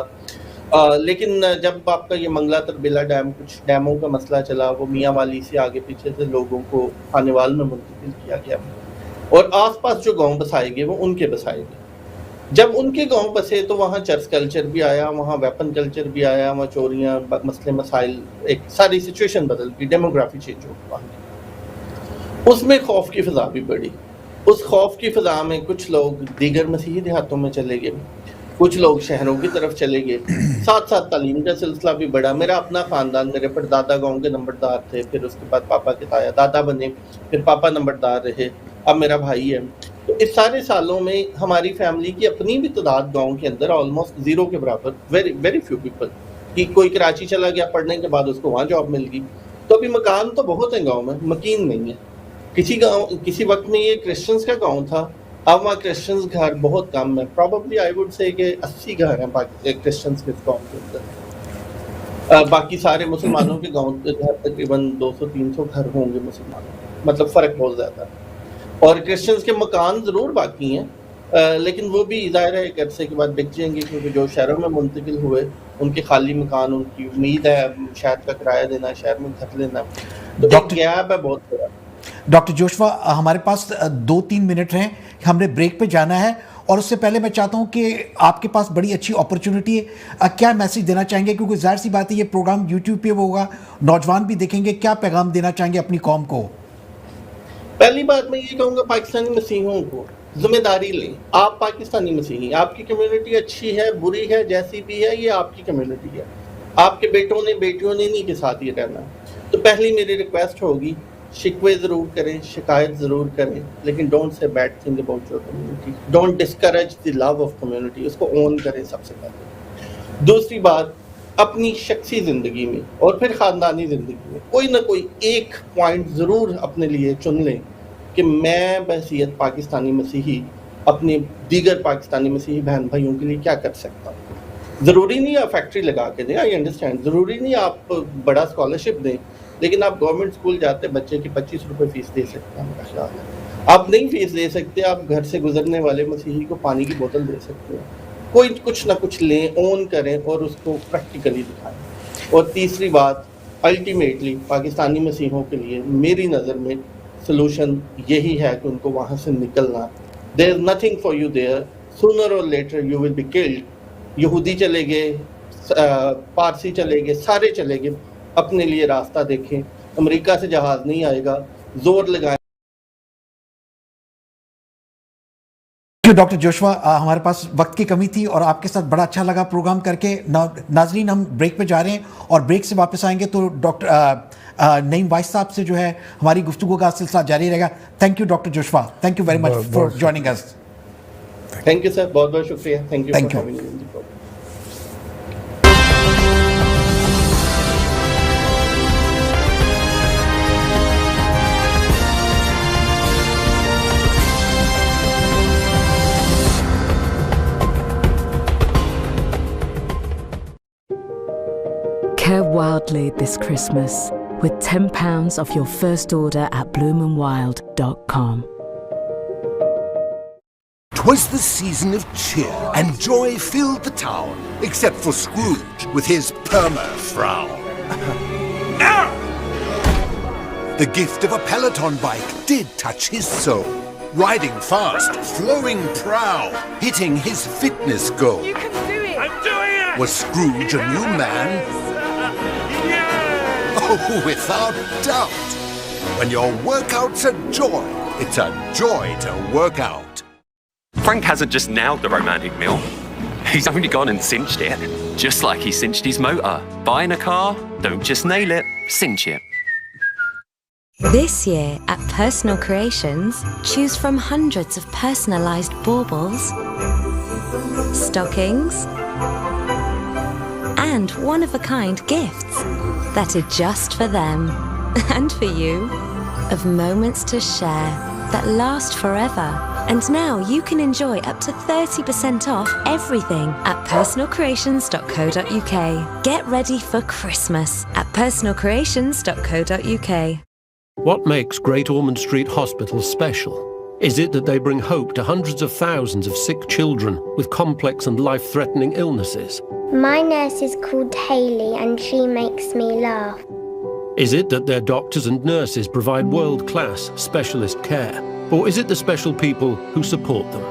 लेकिन जब आपका ये मंगला तरबेला डैम, कुछ डैमों का मसला चला, वो मियाँ वाली से आगे पीछे से लोगों को खानेवाल में मुंतकिल किया गया, और आस-पास जो गाँव बसाए गए वो उनके बसाए गए। जब उनके गाँव बसे तो वहाँ चर्च कल्चर भी आया, वहाँ वेपन कल्चर भी आया, वहाँ चोरियाँ, मसले मसाइल, एक सारी सिचुएशन बदल गई, डेमोग्राफी चेंज हो वहाँ की। उसमें खौफ की फ़िज़ा भी बढ़ी। उस खौफ की फ़िज़ा में कुछ लोग दीगर मसीही देहातों में चले गए, कुछ लोग शहरों की तरफ चले गए, साथ-साथ तालीम का सिलसिला भी बढ़ा। मेरा अपना ख़ानदान, मेरे परदादा गाँव के नंबरदार थे, फिर उसके बाद पापा के ताया दादा बने, फिर पापा नंबरदार रहे, अब मेरा भाई है। तो इस सारे सालों में हमारी फैमिली की अपनी भी तादाद गाँव के अंदर ऑलमोस्ट ज़ीरो के बराबर, वेरी फ्यू पीपल, कि कोई कराची चला गया पढ़ने के बाद उसको वहाँ जॉब मिल गई। तो अभी मकान तो बहुत हैं गाँव में, मकीन नहीं है। किसी वक्त में ये क्रिश्चियंस का गाँव था, अब वहाँ क्रिश्चियंस घर बहुत कम है। प्रोबेबली आई वुड से कि 80 घर हैं क्रिश्चियंस के गाँव के अंदर। बाकी सारे मुसलमानों के गाँव के घर तकरीबन 200-300 घर होंगे मुसलमानों, मतलब फ़र्क बहुत ज़्यादा है। और क्रिश्चियंस के मकान ज़रूर बाकी हैं, लेकिन वो भी ज़ाहिर है एक अरसे के बाद बिक जाएंगे, क्योंकि जो शहरों में मुंतकिल हुए उनके खाली मकान, उनकी उम्मीद है शहर का किराया देना, शहर में घर लेना, तो एक गैप है बहुत बड़ा। डॉक्टर जोशवा, हमारे पास 2-3 मिनट हैं, हमने ब्रेक पे जाना है, और उससे पहले मैं चाहता हूं कि आपके पास बड़ी अच्छी अपॉर्चुनिटी है, क्या मैसेज देना चाहेंगे, क्योंकि जाहिर सी बात है ये प्रोग्राम यूट्यूब पे होगा, नौजवान भी देखेंगे, क्या पैगाम देना चाहेंगे अपनी कौम को? पहली बात मैं ये कहूँगा, पाकिस्तानी मसीहों को जिम्मेदारी लें। आप पाकिस्तानी मसीही, आपकी कम्युनिटी अच्छी है, बुरी है, जैसी भी है, ये आपकी कम्युनिटी है। आपके बेटों ने बेटियों ने नहीं के साथ ये रहना। तो पहली मेरी रिक्वेस्ट होगी, शिकवे ज़रूर करें, शिकायत ज़रूर करें, लेकिन don't say bad thing about your community, don't discourage the love of community, उसको ओन करें सबसे पहले। दूसरी बात, अपनी शख्सी ज़िंदगी में और फिर ख़ानदानी ज़िंदगी में कोई ना कोई एक पॉइंट ज़रूर अपने लिए चुन लें कि मैं बहैसियत पाकिस्तानी मसीही अपने दीगर पाकिस्तानी मसीही बहन भाइयों के लिए क्या कर सकता हूँ। ज़रूरी नहीं आप फैक्ट्री लगा के दें, आई अंडरस्टैंड, ज़रूरी नहीं आप बड़ा स्कॉलरशिप दें, लेकिन आप गवर्नमेंट स्कूल जाते बच्चे की 25 रुपये फ़ीस दे सकते हैं, मेरा ख्याल है। आप नहीं फ़ीस दे सकते, आप घर से गुजरने वाले मसीही को पानी की बोतल दे सकते हैं। कोई कुछ ना कुछ लें, ओन करें और उसको प्रैक्टिकली दिखाएं। और तीसरी बात, अल्टीमेटली पाकिस्तानी मसीहों के लिए मेरी नज़र में सलूशन यही है कि उनको वहाँ से निकलना। There is nothing for you there, sooner or later you will be killed. यहूदी चले गए, पारसी चले गए, सारे चले गए, अपने लिए रास्ता देखें। अमेरिका से जहाज़ नहीं आएगा, जोर लगाएं। डॉक्टर जोशवा, हमारे पास वक्त की कमी थी और आपके साथ बड़ा अच्छा लगा प्रोग्राम करके। नाजरीन, हम ब्रेक पे जा रहे हैं और ब्रेक से वापस आएंगे तो डॉक्टर नईम वाइस साहब से जो है हमारी गुफ्तगू का सिलसिला जारी रहेगा। Thank you doctor Joshua, thank you very much for joining us. Thank you sir, बहुत बहुत शुक्रिया। Thank you. Care wildly this Christmas with £10 off your first order at bloomandwild.com. 'Twas the season of cheer, and joy filled the town, except for Scrooge with his perma-frown. The gift of a Peloton bike did touch his soul. riding fast, flowing proud, hitting his fitness goal. You can do it! I'm doing it! Was Scrooge a new man? Oh, without doubt. When your workout's a joy, it's a joy to work out. Frank hasn't just nailed the romantic meal. He's only gone and cinched it, just like he cinched his motor. Buying a car, don't just nail it, cinch it. This year at Personal Creations, choose from hundreds of personalised baubles, stockings, and one-of-a-kind gifts that are just for them and for you, of moments to share that last forever. And now you can enjoy up to 30% off everything at personalcreations.co.uk. Get ready for Christmas at personalcreations.co.uk. What makes Great Ormond Street Hospital special? Is it that they bring hope to hundreds of thousands of sick children with complex and life-threatening illnesses? My nurse is called Hayley and she makes me laugh. Is it that their doctors and nurses provide world-class specialist care? Or is it the special people who support them?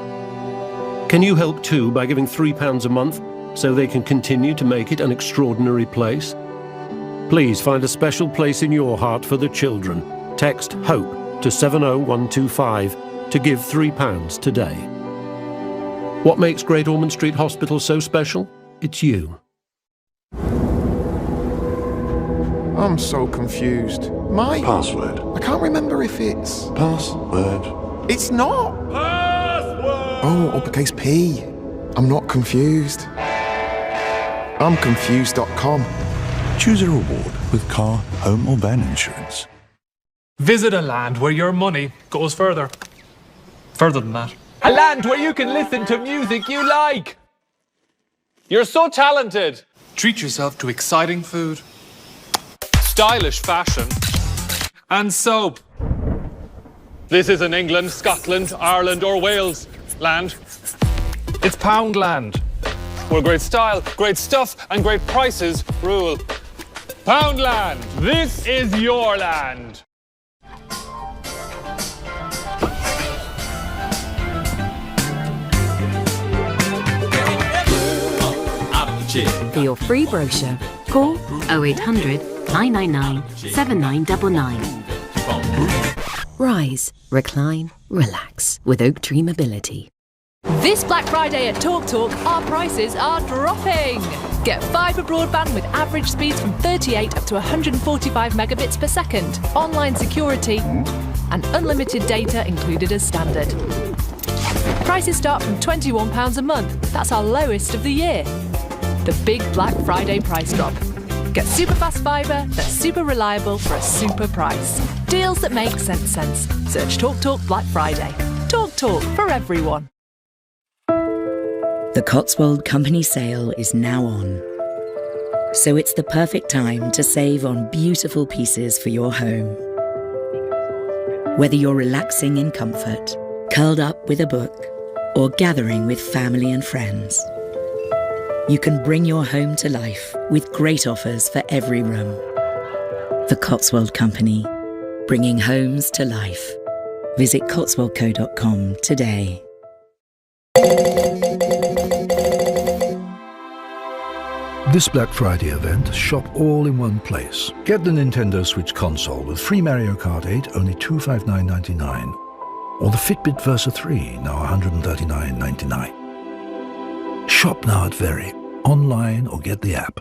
Can you help too by giving £3 a month so they can continue to make it an extraordinary place? Please find a special place in your heart for the children. Text HOPE to 70125 to give £3 today. What makes Great Ormond Street Hospital so special? It's you. I'm so confused. My password. I can't remember if it's... Password. It's not! Password! Oh, uppercase P. I'm not confused. I'm confused.com. Choose a reward with car, home or van insurance. Visit a land where your money goes further. Further than that. A land where you can listen to music you like. You're so talented. Treat yourself to exciting food, stylish fashion, and soap. This isn't England, Scotland, Ireland or Wales land. It's Poundland, where great style, great stuff and great prices rule. Poundland, this is your land. For your free brochure, call 0800 999 7999. Rise, recline, relax with Oak Tree Mobility. This Black Friday at TalkTalk, our prices are dropping. Get fibre broadband with average speeds from 38 up to 145 megabits per second, online security, and unlimited data included as standard. Prices start from £21 a month. That's our lowest of the year. The big Black Friday price drop. Get super fast fibre that's super reliable for a super price. Deals that make sense. Search TalkTalk Black Friday. TalkTalk for everyone. The Cotswold Company sale is now on. So it's the perfect time to save on beautiful pieces for your home. Whether you're relaxing in comfort, curled up with a book, or gathering with family and friends, you can bring your home to life with great offers for every room. The Cotswold Company, bringing homes to life. Visit cotswoldco.com today. This Black Friday event, shop all in one place. Get the Nintendo Switch console with free Mario Kart 8, only $259.99. Or the Fitbit Versa 3, now $139.99. Shop now at Very, online or get the app.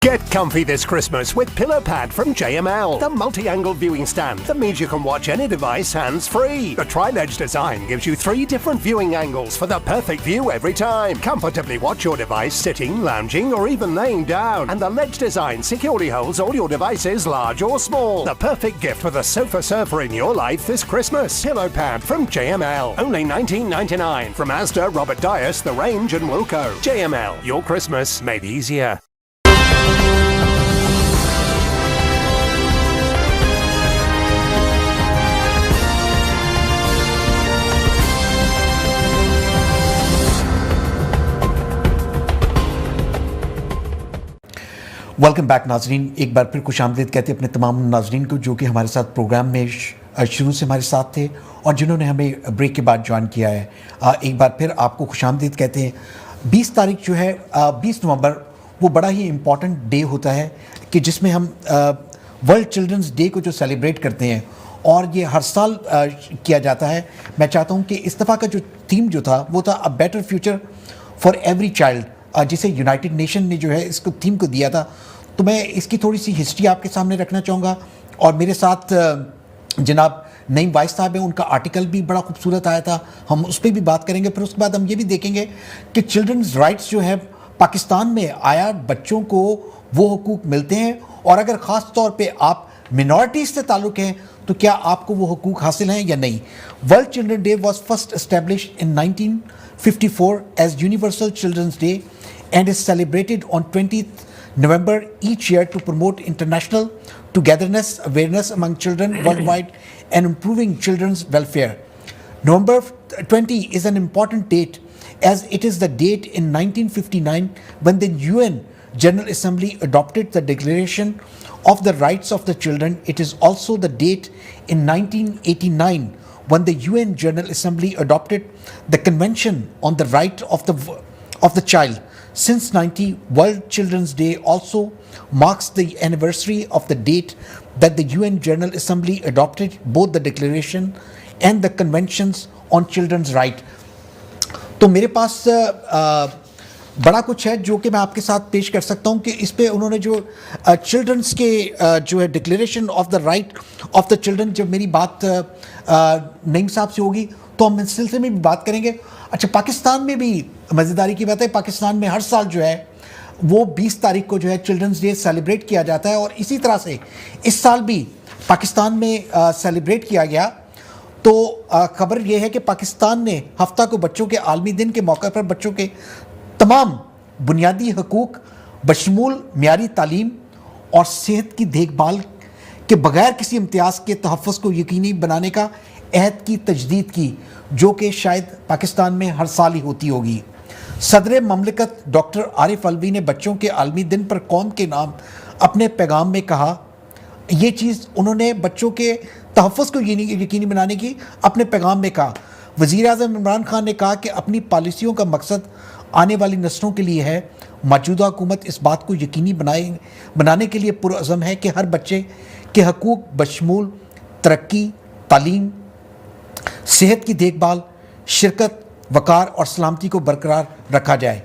Get comfy this Christmas with PillowPad from JML, the multi-angle viewing stand that means you can watch any device hands-free. The tri-ledge design gives you 3 different viewing angles for the perfect view every time. Comfortably watch your device sitting, lounging, or even laying down. And the ledge design securely holds all your devices, large or small. The perfect gift for the sofa surfer in your life this Christmas. PillowPad from JML, only $19.99 from Asda, Robert Dias, The Range, and Wilco. JML, your Christmas made easier. Welcome back नाजरीन, एक बार फिर खुशामदीद कहते हैं अपने तमाम नाजरीन को जो कि हमारे साथ प्रोग्राम में शुरू से हमारे साथ थे और जिन्होंने हमें ब्रेक के बाद ज्वाइन किया है, एक बार फिर आपको खुशामदीद कहते हैं। 20 तारीख जो है 20 नवंबर वो बड़ा ही इम्पॉर्टेंट डे होता है कि जिसमें हम वर्ल्ड चिल्ड्रंस डे को जो सेलिब्रेट करते हैं और ये हर साल किया जाता है। मैं चाहता हूँ कि इस दफ़ा का जो थीम जो था वो था a better future for every child, जिसे यूनाइटेड नेशन ने जो है इसको थीम को दिया था। तो मैं इसकी थोड़ी सी हिस्ट्री आपके सामने रखना चाहूँगा और मेरे साथ जनाब नईम वाइस साहब हैं, उनका आर्टिकल भी बड़ा खूबसूरत आया था, हम उस पर भी बात करेंगे। फिर उसके बाद हम ये भी देखेंगे कि चिल्ड्रंस राइट्स जो है पाकिस्तान में आया बच्चों को वो हुकूक मिलते हैं और अगर ख़ास तौर पे आप मिनॉरिटीज़ से ताल्लुक़ हैं तो क्या आपको वो हुकूक हासिल हैं या नहीं। World children day was first established in 1954 as universal children's day and is celebrated on 20th November each year to promote international togetherness, awareness among children worldwide and improving children's welfare. November 20 is an important date as it is the date in 1959 when the UN General Assembly adopted the Declaration of the Rights of the Children. It is also the date in 1989 when the UN General Assembly adopted the Convention on the Right of the Child. Since 90, World Children's Day also marks the anniversary of the date that the UN General Assembly adopted both the Declaration and the Conventions on Children's Rights. तो मेरे पास बड़ा कुछ है जो कि मैं आपके साथ पेश कर सकता हूँ कि इस पे उन्होंने जो चिल्ड्रंस के जो है declaration of the right of the children, जब मेरी बात नईम साहब से होगी तो हम इस सिलसिले में भी बात करेंगे। अच्छा, पाकिस्तान में भी मज़ेदारी की बात है, पाकिस्तान में हर साल जो है वो 20 तारीख को जो है चिल्ड्रंस डे सेलिब्रेट किया जाता है और इसी तरह से इस साल भी पाकिस्तान में सेलिब्रेट किया गया। तो खबर यह है कि पाकिस्तान ने हफ्ता को बच्चों के आलमी दिन के मौके पर बच्चों के तमाम बुनियादी हकूक़ बशमूल मियारी तालीम और सेहत की देखभाल के बगैर किसी इम्तियाज़ के तहफ़्फ़ुज़ को यकीनी बनाने का अहद की तजदीद की, जो कि शायद पाकिस्तान में हर साल ही होती होगी। सदर ममलिकत डॉक्टर आरिफ अलवी ने बच्चों के आलमी दिन पर कौम के नाम अपने पैगाम में कहा, ये चीज़ उन्होंने बच्चों के तहफ़्फ़ुज़ को यकीनी बनाने की अपने पैगाम में कहा। वज़ीर आज़म इमरान खान ने कहा कि अपनी पॉलिसियों का मकसद आने वाली नस्लों के लिए है। मौजूदा हुकूमत इस बात को यकीनी बनाने के लिए पुरअज़म है कि हर बच्चे के हकूक़ बशमूल तरक्की, तालीम, सेहत की देखभाल, शिरकत, वक़ार और सलामती को बरकरार रखा जाए।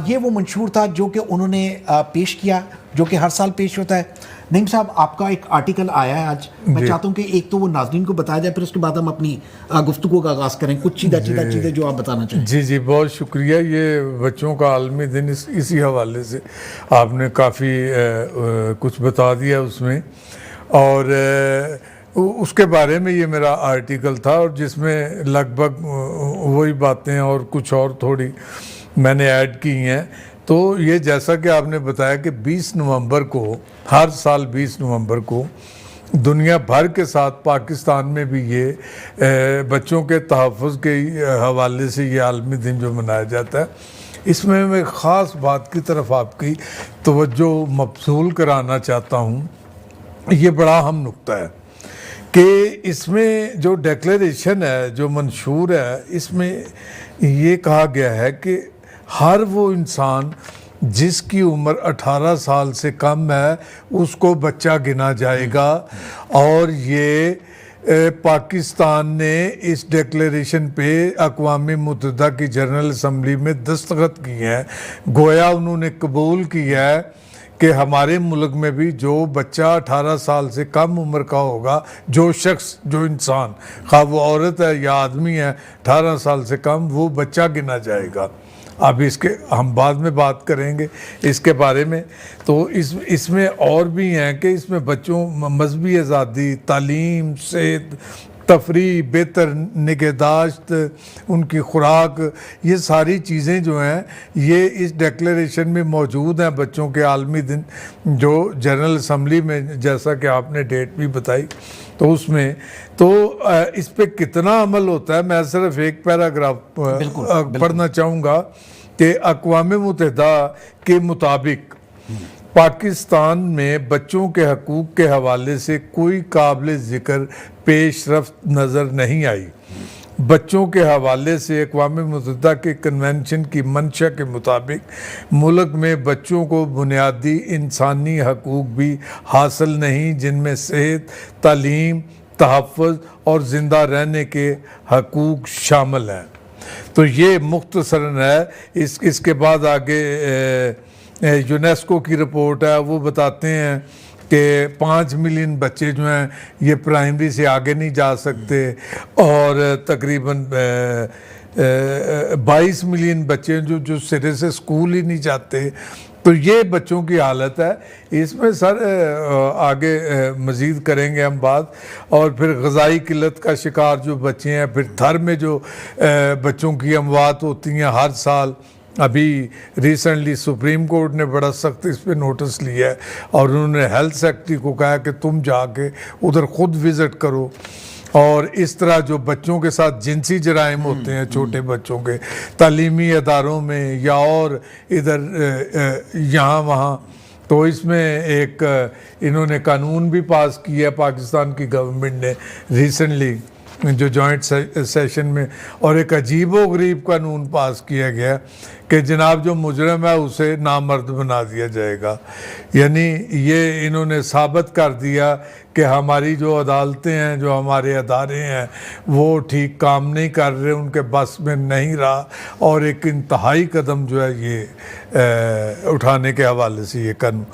ये वो मंशूर था जो कि उन्होंने पेश किया, जो कि हर साल पेश होता है। नईम साहब, आपका एक आर्टिकल आया है आज, मैं चाहता हूँ कि एक तो वो नाज़रीन को बताया जाए, फिर उसके बाद हम अपनी गुफ्तगू का आगाज़ करें। कुछ सीधा चीज़ें जो आप बताना चाहें। जी, बहुत शुक्रिया। ये बच्चों का आलमी दिन इसी हवाले से आपने काफ़ी कुछ बता दिया उसमें, और उसके बारे में ये मेरा आर्टिकल था और जिसमें लगभग वही बातें और कुछ और थोड़ी मैंने ऐड की हैं। तो ये जैसा कि आपने बताया कि 20 नवंबर को, हर साल 20 नवंबर को दुनिया भर के साथ पाकिस्तान में भी ये बच्चों के तहफ़्फ़ुज़ के हवाले से ये आलमी दिन जो मनाया जाता है, इसमें मैं ख़ास बात की तरफ आपकी तवज्जो मबसूल कराना चाहता हूँ। ये बड़ा अहम नुक्ता है कि इसमें जो डिक्लेरेशन है, जो मंशूर है, इसमें ये कहा गया है कि हर वो इंसान जिसकी उम्र 18 साल से कम है उसको बच्चा गिना जाएगा। और ये पाकिस्तान ने इस डिक्लेरेशन पे अक़वाम मुत्तहिदा की जनरल असम्बली में दस्तखत किए हैं। गोया उन्होंने कबूल किया है कि हमारे मुल्क में भी जो बच्चा 18 साल से कम उम्र का होगा, जो शख्स, जो इंसान, खा वो औरत है या आदमी है, 18 साल से कम, वो बच्चा गिना जाएगा। अब इसके हम बाद में बात करेंगे इसके बारे में। तो इसमें और भी हैं कि इसमें बच्चों मजहबी आज़ादी, तालीम, सेहत, तफरी, बेहतर निगहदाश्त, उनकी खुराक, ये सारी चीज़ें जो हैं ये इस डिक्लेरेशन में मौजूद हैं। बच्चों के आलमी दिन जो जनरल असम्बली में, जैसा कि आपने डेट भी बताई, तो उसमें तो इस पे कितना अमल होता है, मैं सिर्फ एक पैराग्राफ पढ़ना चाहूँगा कि अक़वाम मुत्तहिदा के मुताबिक पाकिस्तान में बच्चों के हकूक़ के हवाले से कोई काबिल ज़िक्र पेशरफ्त नज़र नहीं आई। बच्चों के हवाले से अक़वाम मुत्तहिदा के कन्वेंशन की मंशा के मुताबिक मुल्क में बच्चों को बुनियादी इंसानी हकूक़ भी हासिल नहीं, जिनमें सेहत, तालीम, तहफ़्फ़ुज़ और ज़िंदा रहने के हकूक़ शामिल हैं। तो ये मुख्तसरन है। इसके बाद आगे यूनेस्को की रिपोर्ट है, वो बताते हैं कि 5 मिलियन बच्चे जो हैं ये प्राइमरी से आगे नहीं जा सकते और तकरीबन 22 मिलियन बच्चे जो सिरे से स्कूल ही नहीं जाते। तो ये बच्चों की हालत है। इसमें सर आगे मज़ीद करेंगे हम बात। और फिर ग़िज़ाई किल्लत का शिकार जो बच्चे हैं, फिर थर में जो बच्चों की अमवात होती हैं हर साल। अभी रिसेंटली सुप्रीम कोर्ट ने बड़ा सख्त इस पर नोटिस लिया है और उन्होंने हेल्थ सेक्रेटरी को कहा कि तुम जाके उधर ख़ुद विज़िट करो। और इस तरह जो बच्चों के साथ जिनसी जराइम होते हैं छोटे बच्चों के तालीमी अदारों में या और इधर यहाँ वहाँ, तो इसमें एक इन्होंने कानून भी पास किया पाकिस्तान की गवर्नमेंट ने रिसेंटली जो जॉइंट सेशन में, और एक अजीबो गरीब कानून पास किया गया कि जनाब जो मुजरम है उसे नामर्द बना दिया जाएगा। यानी ये इन्होंने साबित कर दिया कि हमारी जो अदालतें हैं, जो हमारे अदारे हैं, वो ठीक काम नहीं कर रहे, उनके बस में नहीं रहा। और एक इंतहाई कदम जो है ये उठाने के हवाले से ये कानून।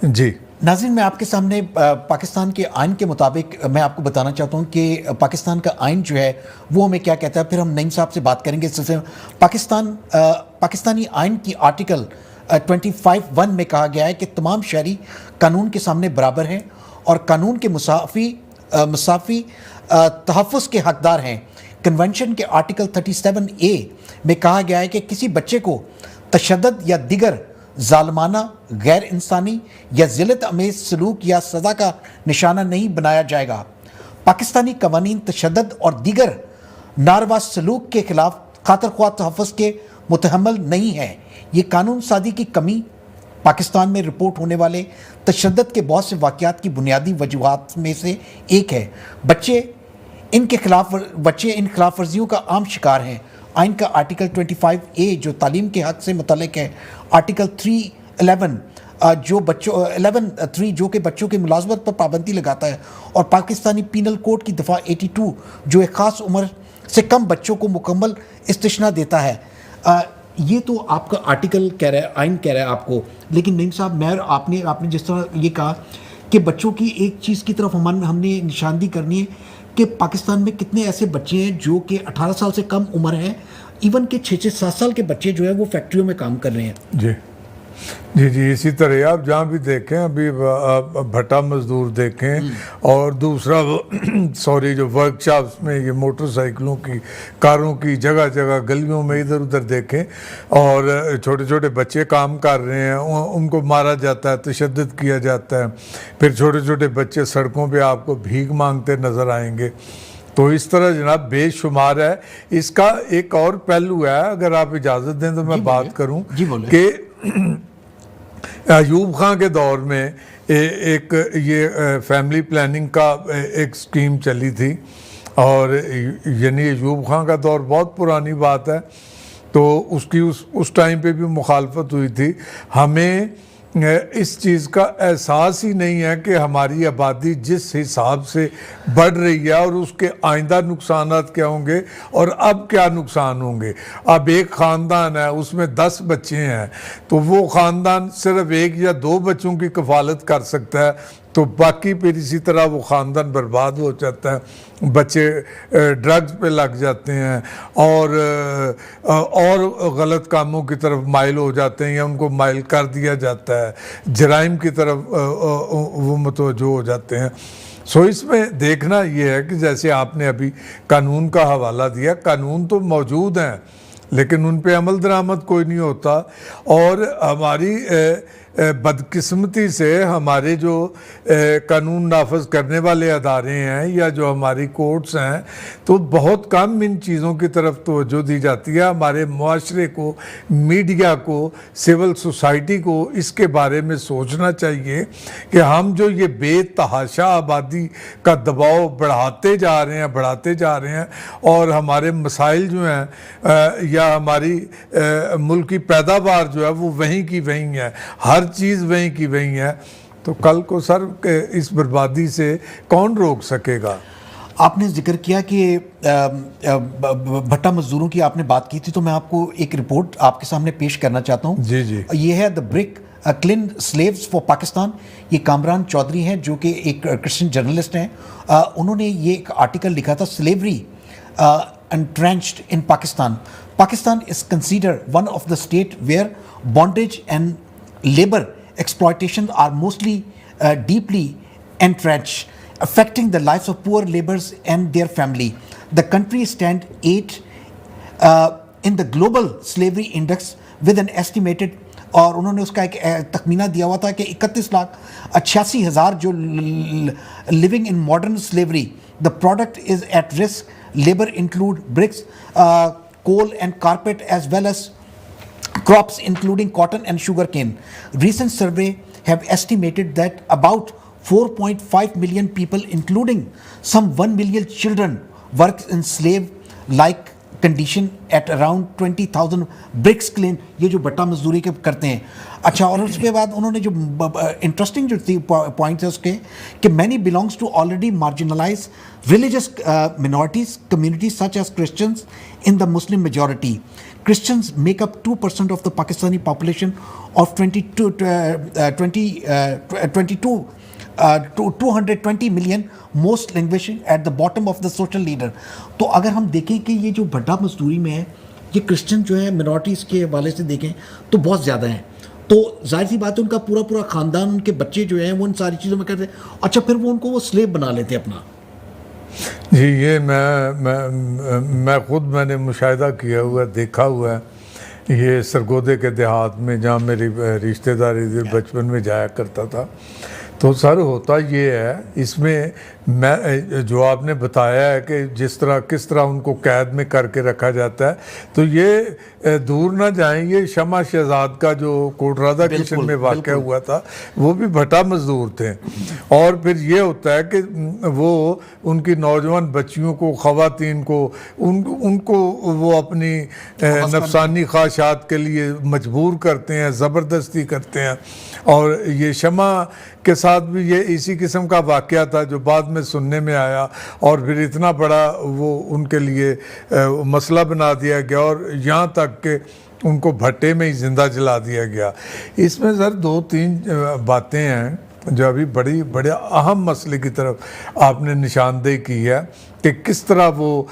जी नाज़रीन, मैं आपके सामने पाकिस्तान के आइन के मुताबिक मैं आपको बताना चाहता हूँ कि पाकिस्तान का आइन जो है वो हमें क्या कहता है। फिर हम नईम साहब से बात करेंगे इस सिलसिले में। पाकिस्तानी आइन की आर्टिकल 25(1) में कहा गया है कि तमाम शहरी कानून के सामने बराबर हैं और कानून के मुसाफी तहफ़्फ़ुज़ के हकदार हैं। कन्वेंशन के आर्टिकल 37A में कहा गया है कि किसी बच्चे को तशद्दुद या दिगर जालमाना, गैर इंसानी या ज़िल्लत अमेज़ सलूक या सज़ा का निशाना नहीं बनाया जाएगा। पाकिस्तानी कवानीन तशद्दुद और दीगर नारवा सलूक के खिलाफ खातिर-ख्वाह तहफ़्फ़ुज़ के मुतहम्मिल नहीं है। ये कानून साज़ी की कमी पाकिस्तान में रिपोर्ट होने वाले तशद्दुद के बहुत से वाक़यात की बुनियादी वजूहात में से एक है। बच्चे इन खिलाफ वर्जियों का आम शिकार हैं। आइन का आर्टिकल 25A जो तालीम के हक़ से मुतल्लिक़ है, आर्टिकल 311 जो कि बच्चों की मुलाज़मत पर पाबंदी लगाता है, और पाकिस्तानी पीनल कोड की दफ़ा 82 जो एक ख़ास उम्र से कम बच्चों को मुकम्मल इस्तिश्ना देता है। ये तो आपका आर्टिकल कह रहा है, आइन कह रहा है आपको। लेकिन नईम साहब, आपने जिस तरह ये कहा कि बच्चों की एक चीज़ की तरफ हमने निशानदी करनी है कि पाकिस्तान में कितने ऐसे बच्चे हैं जो कि 18 साल से कम उम्र हैं, इवन के 6-7 साल के बच्चे जो है वो फैक्ट्रियों में काम कर रहे हैं। जी इसी तरह आप जहाँ भी देखें, अभी भट्टा मजदूर देखें, और दूसरा जो वर्कशॉप्स में ये मोटरसाइकिलों की, कारों की जगह जगह गलियों में इधर उधर देखें, और छोटे छोटे बच्चे काम कर रहे हैं, उनको मारा जाता है, तशद्दुद किया जाता है। फिर छोटे छोटे बच्चे सड़कों पे आपको भीख मांगते नज़र आएंगे। तो इस तरह जनाब बेशुमार है। इसका एक और पहलू है, अगर आप इजाज़त दें तो मैं बात करूँ कि अयूब खान के दौर में एक ये फैमिली प्लानिंग का एक स्कीम चली थी, और यानी अयूब खान का दौर बहुत पुरानी बात है, तो उसकी उस टाइम पे भी मुखालफत हुई थी। हमें इस चीज़ का एहसास ही नहीं है कि हमारी आबादी जिस हिसाब से बढ़ रही है और उसके आइंदा नुकसानात क्या होंगे और अब क्या नुकसान होंगे। अब एक ख़ानदान है, उसमें 10 बच्चे हैं, तो वो ख़ानदान सिर्फ 1 या 2 बच्चों की कफ़ालत कर सकता है, तो बाकी फिर इसी तरह वो ख़ानदान बर्बाद हो जाता है। बच्चे ड्रग्स पे लग जाते हैं और गलत कामों की तरफ माइल हो जाते हैं, या उनको माइल कर दिया जाता है, जराइम की तरफ वो मुतवज्जो हो जाते हैं। सो इसमें देखना ये है कि जैसे आपने अभी कानून का हवाला दिया, कानून तो मौजूद हैं लेकिन उन पे अमल दरामद कोई नहीं होता। और हमारी बदकिस्मती से हमारे जो कानून नाफज करने वाले अदारे हैं या जो हमारी कोर्ट्स हैं, तो बहुत कम इन चीज़ों की तरफ तवज्जो दी जाती है। हमारे मुआशरे को, मीडिया को, सिविल सोसाइटी को इसके बारे में सोचना चाहिए कि हम जो ये बेतहाशा आबादी का दबाव बढ़ाते जा रहे हैं और हमारे मसाइल जो हैं या हमारी मुल्क की पैदावार जो है वो वहीं की वहीं है, हर चीज़ वहीं की वहीं है, तो कल को सर इस बर्बादी से कौन रोक सकेगा। आपने जिक्र किया कि भट्टा मजदूरों की आपने बात की थी, तो मैं आपको एक रिपोर्ट आपके सामने पेश करना चाहता हूँ। जी जी, ये है the brick clean slaves for Pakistan. ये कामरान चौधरी हैं जो कि एक क्रिश्चियन जर्नलिस्ट हैं। उन्होंने ये एक आर्टिकल लिखा था, slavery entrenched in Pakistan. Pakistan is considered one of the state where bondage and labor exploitation are mostly deeply entrenched, affecting the lives of poor laborers and their family. The country stands 8 in the global slavery index with an estimated, और उन्होंने उसका एक तखमीना दिया हुआ था कि 31,88,000 जो living in modern slavery. The product is at risk. Labor include bricks, coal and carpet, as well as crops including cotton and sugarcane. Recent survey have estimated that about 4.5 million people, including some 1 million children, work in slave-like condition at around 20,000 bricks clean। ये जो भट्टा मजदूरी के करते हैं। अच्छा, और उसके बाद उन्होंने जो इंटरेस्टिंग जो थी पॉइंट है उसके कि many belongs to already marginalized religious minorities communities such as Christians in the Muslim majority. Christians make up 2% of the Pakistani population of 220 million, most languishing at the bottom of the social leader। तो अगर हम देखें कि ये जो भट्टा मजदूरी में है, ये क्रिश्चियन जो है मिनॉरिटीज़ के हवाले से देखें तो बहुत ज़्यादा हैं। तो जाहिर सी बात है उनका पूरा ख़ानदान, उनके बच्चे जो हैं वो इन सारी चीज़ों में करते हैं। अच्छा, फिर वो उनको वो स्लेव बना लेते हैं अपना। जी, ये मैं खुद मैंने मुशाहिदा किया हुआ, देखा हुआ है। ये सरगोदे के देहात में जहाँ मेरी रिश्तेदारी थी, बचपन में जाया करता था। तो सर होता ये है, इसमें मैं जो आपने बताया है कि किस तरह उनको कैद में करके रखा जाता है, तो ये दूर ना जाएं, ये शमा शहजाद का जो कोटरादा किचन में वाक़या हुआ था, वो भी भट्टा मजदूर थे। और फिर ये होता है कि वो उनकी नौजवान बच्चियों को, ख़वातीन को, उनको वो अपनी नफसानी ख्वाहिशात के लिए मजबूर करते हैं, ज़बरदस्ती करते हैं। और ये शमा के साथ भी ये इसी किस्म का वाक़या था जो बाद में सुनने में आया, और फिर इतना बड़ा वो उनके लिए मसला बना दिया गया और यहाँ तक कि उनको भट्टे में ही ज़िंदा जला दिया गया। इसमें सर 2-3 बातें हैं जो अभी बड़े अहम मसले की तरफ आपने निशानदेही की है कि किस तरह वो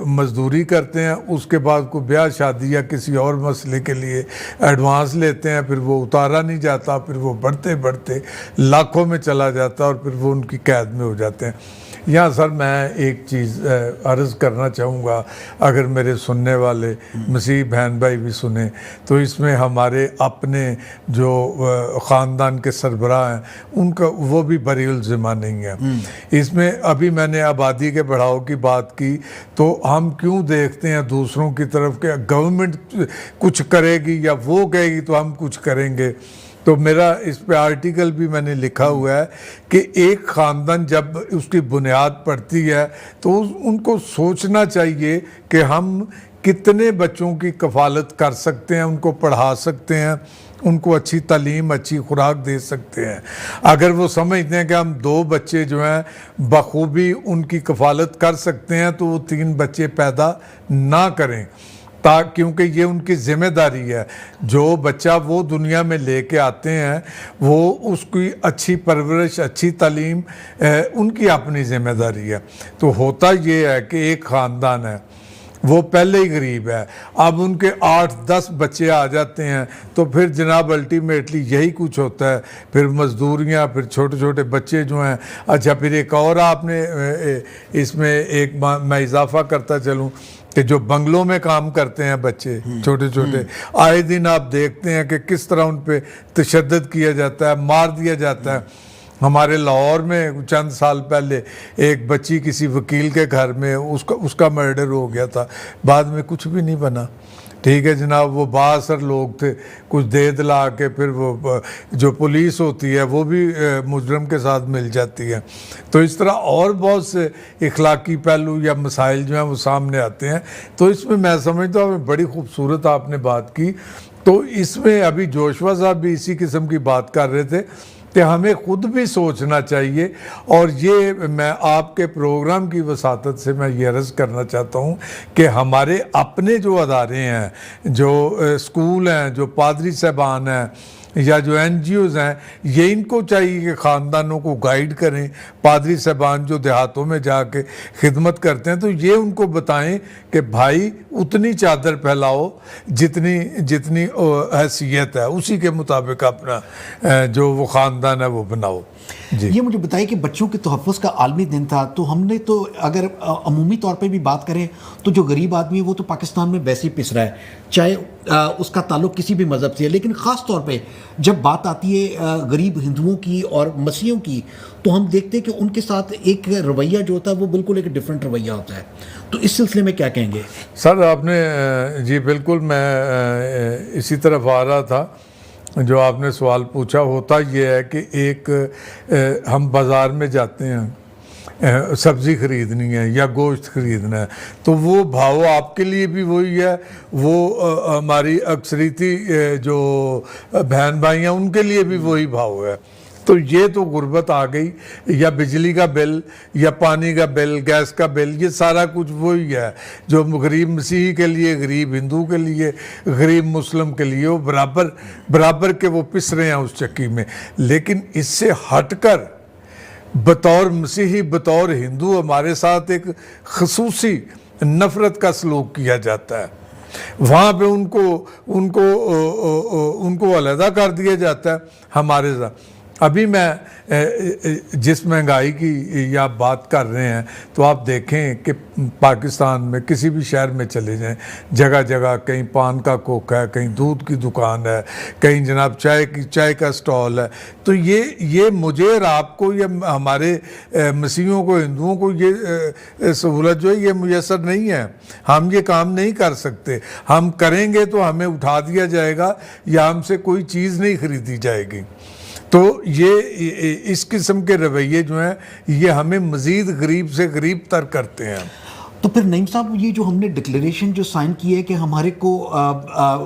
मजदूरी करते हैं, उसके बाद को ब्याह शादी या किसी और मसले के लिए एडवांस लेते हैं, फिर वो उतारा नहीं जाता, फिर वो बढ़ते बढ़ते लाखों में चला जाता और फिर वो उनकी कैद में हो जाते हैं। यहाँ सर मैं एक चीज़ अर्ज़ करना चाहूँगा, अगर मेरे सुनने वाले मसीह बहन भाई भी सुने, तो इसमें हमारे अपने जो ख़ानदान के सरबराह हैं उनका वो भी बरीउल ज़िम्मा नहीं है। इसमें अभी मैंने आबादी के बढ़ाव की बात की, तो हम क्यों देखते हैं दूसरों की तरफ कि गवर्नमेंट कुछ करेगी या वो कहेगी तो हम कुछ करेंगे। तो मेरा इस पे आर्टिकल भी मैंने लिखा हुआ है कि एक ख़ानदान जब उसकी बुनियाद पड़ती है तो उनको सोचना चाहिए कि हम कितने बच्चों की कफ़ालत कर सकते हैं, उनको पढ़ा सकते हैं, उनको अच्छी तालीम, अच्छी खुराक दे सकते हैं। अगर वो समझते हैं कि हम 2 बच्चे जो हैं बखूबी उनकी कफ़ालत कर सकते हैं, तो वो 3 बच्चे पैदा ना करें, क्योंकि ये उनकी ज़िम्मेदारी है। जो बच्चा वो दुनिया में लेके आते हैं, वो उसकी अच्छी परवरिश, अच्छी तालीम उनकी अपनी ज़िम्मेदारी है। तो होता ये है कि एक ख़ानदान है, वो पहले ही गरीब है, अब उनके 8-10 बच्चे आ जाते हैं, तो फिर जनाब अल्टीमेटली यही कुछ होता है, फिर मजदूरियाँ, फिर छोटे छोटे बच्चे जो हैं। अच्छा, फिर एक और आपने इसमें एक मैं इजाफ़ा करता चलूँ कि जो बंगलों में काम करते हैं बच्चे छोटे छोटे, आए दिन आप देखते हैं कि किस तरह उन पे तशद्दुद किया जाता है, मार दिया जाता है। हमारे लाहौर में चंद साल पहले एक बच्ची किसी वकील के घर में उसका मर्डर हो गया था, बाद में कुछ भी नहीं बना। ठीक है जनाब, वो बासर लोग थे, कुछ दे दिला के फिर वो जो पुलिस होती है वो भी मुजरम के साथ मिल जाती है। तो इस तरह और बहुत से इखलाकी पहलू या मसाइल जो हैं वो सामने आते हैं। तो इसमें मैं समझता हूँ बड़ी खूबसूरत आपने बात की। तो इसमें अभी जोशवा साहब भी इसी किस्म की बात कर रहे थे कि हमें खुद भी सोचना चाहिए, और ये मैं आपके प्रोग्राम की वसातत से मैं ये अर्ज़ करना चाहता हूँ कि हमारे अपने जो अदारे हैं, जो स्कूल हैं, जो पादरी साहबान हैं या जो NGOs हैं, ये इनको चाहिए कि ख़ानदानों को गाइड करें। पादरी साहबान जो देहातों में जाके खिदमत करते हैं तो ये उनको बताएं कि भाई उतनी चादर फैलाओ जितनी जितनी हैसियत है, उसी के मुताबिक अपना जो वो ख़ानदान है वो बनाओ। ये मुझे बताइए कि बच्चों के तहफ़्फ़ुज़ का आलमी दिन था, तो हमने तो अगर अमूमी तौर पे भी बात करें तो जो गरीब आदमी है वो तो पाकिस्तान में वैसे ही पिस रहा है, चाहे उसका ताल्लुक़ किसी भी मज़हब से है। लेकिन ख़ास तौर पे जब बात आती है गरीब हिंदुओं की और मसीहों की, तो हम देखते हैं कि उनके साथ एक रवैया जो होता है वो बिल्कुल एक डिफरेंट रवैया होता है। तो इस सिलसिले में क्या कहेंगे? सर आपने जी बिल्कुल, मैं इसी तरफ आ रहा था। जो आपने सवाल पूछा, होता ये है कि एक हम बाज़ार में जाते हैं सब्ज़ी ख़रीदनी है या गोश्त ख़रीदना है, तो वो भाव आपके लिए भी वही है, वो हमारी अक्सरीती जो बहन भाई हैं उनके लिए भी वही भाव है। तो ये तो गुर्बत आ गई, या बिजली का बिल या पानी का बिल, गैस का बिल, ये सारा कुछ वही है जो गरीब मसीही के लिए, गरीब हिंदू के लिए, गरीब मुस्लिम के लिए, वो बराबर बराबर के वो पिस रहे हैं उस चक्की में। लेकिन इससे हटकर बतौर मसीही, बतौर हिंदू हमारे साथ एक खसूसी नफ़रत का सलूक किया जाता है। वहाँ पे उनको अलहदा कर दिया जाता है हमारे साथ। अभी मैं जिस महंगाई की आप बात कर रहे हैं, तो आप देखें कि पाकिस्तान में किसी भी शहर में चले जाएं, जगह जगह कहीं पान का खोखा है, कहीं दूध की दुकान है, कहीं जनाब चाय का स्टॉल है। तो ये मुझे और आपको, ये हमारे मसीहों को, हिंदुओं को ये सहूलत जो है ये मुयसर नहीं है। हम ये काम नहीं कर सकते। हम करेंगे तो हमें उठा दिया जाएगा या हमसे कोई चीज़ नहीं खरीदी जाएगी। तो ये इस किस्म के रवैये जो हैं ये हमें मज़ीद गरीब से गरीब तर करते हैं। तो फिर नईम साहब, ये जो हमने डिक्लेरेशन जो साइन की है कि हमारे को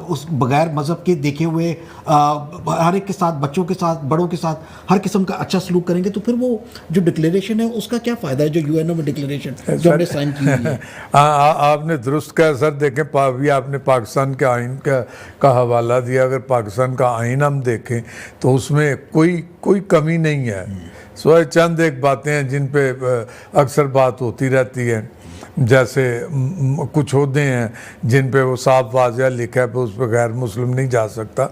उस बगैर मज़हब के देखे हुए हर एक के साथ, बच्चों के साथ, बड़ों के साथ हर किस्म का अच्छा सलूक करेंगे, तो फिर वो जो डिक्लेरेशन है उसका क्या फ़ायदा है, जो UNO में डिक्लेरेशन जो हमने साइन की है? आपने दुरुस्त कहा सर। देखें, अभी आपने पाकिस्तान के आइन का हवाला दिया। अगर पाकिस्तान का आइन हम देखें तो उसमें कोई कमी नहीं है। सो चंद एक बातें हैं जिन पे अक्सर बात होती रहती है, जैसे कुछ होते हैं जिन पे वो साफ वाज़ह लिखा है, उस पर गैर मुस्लिम नहीं जा सकता।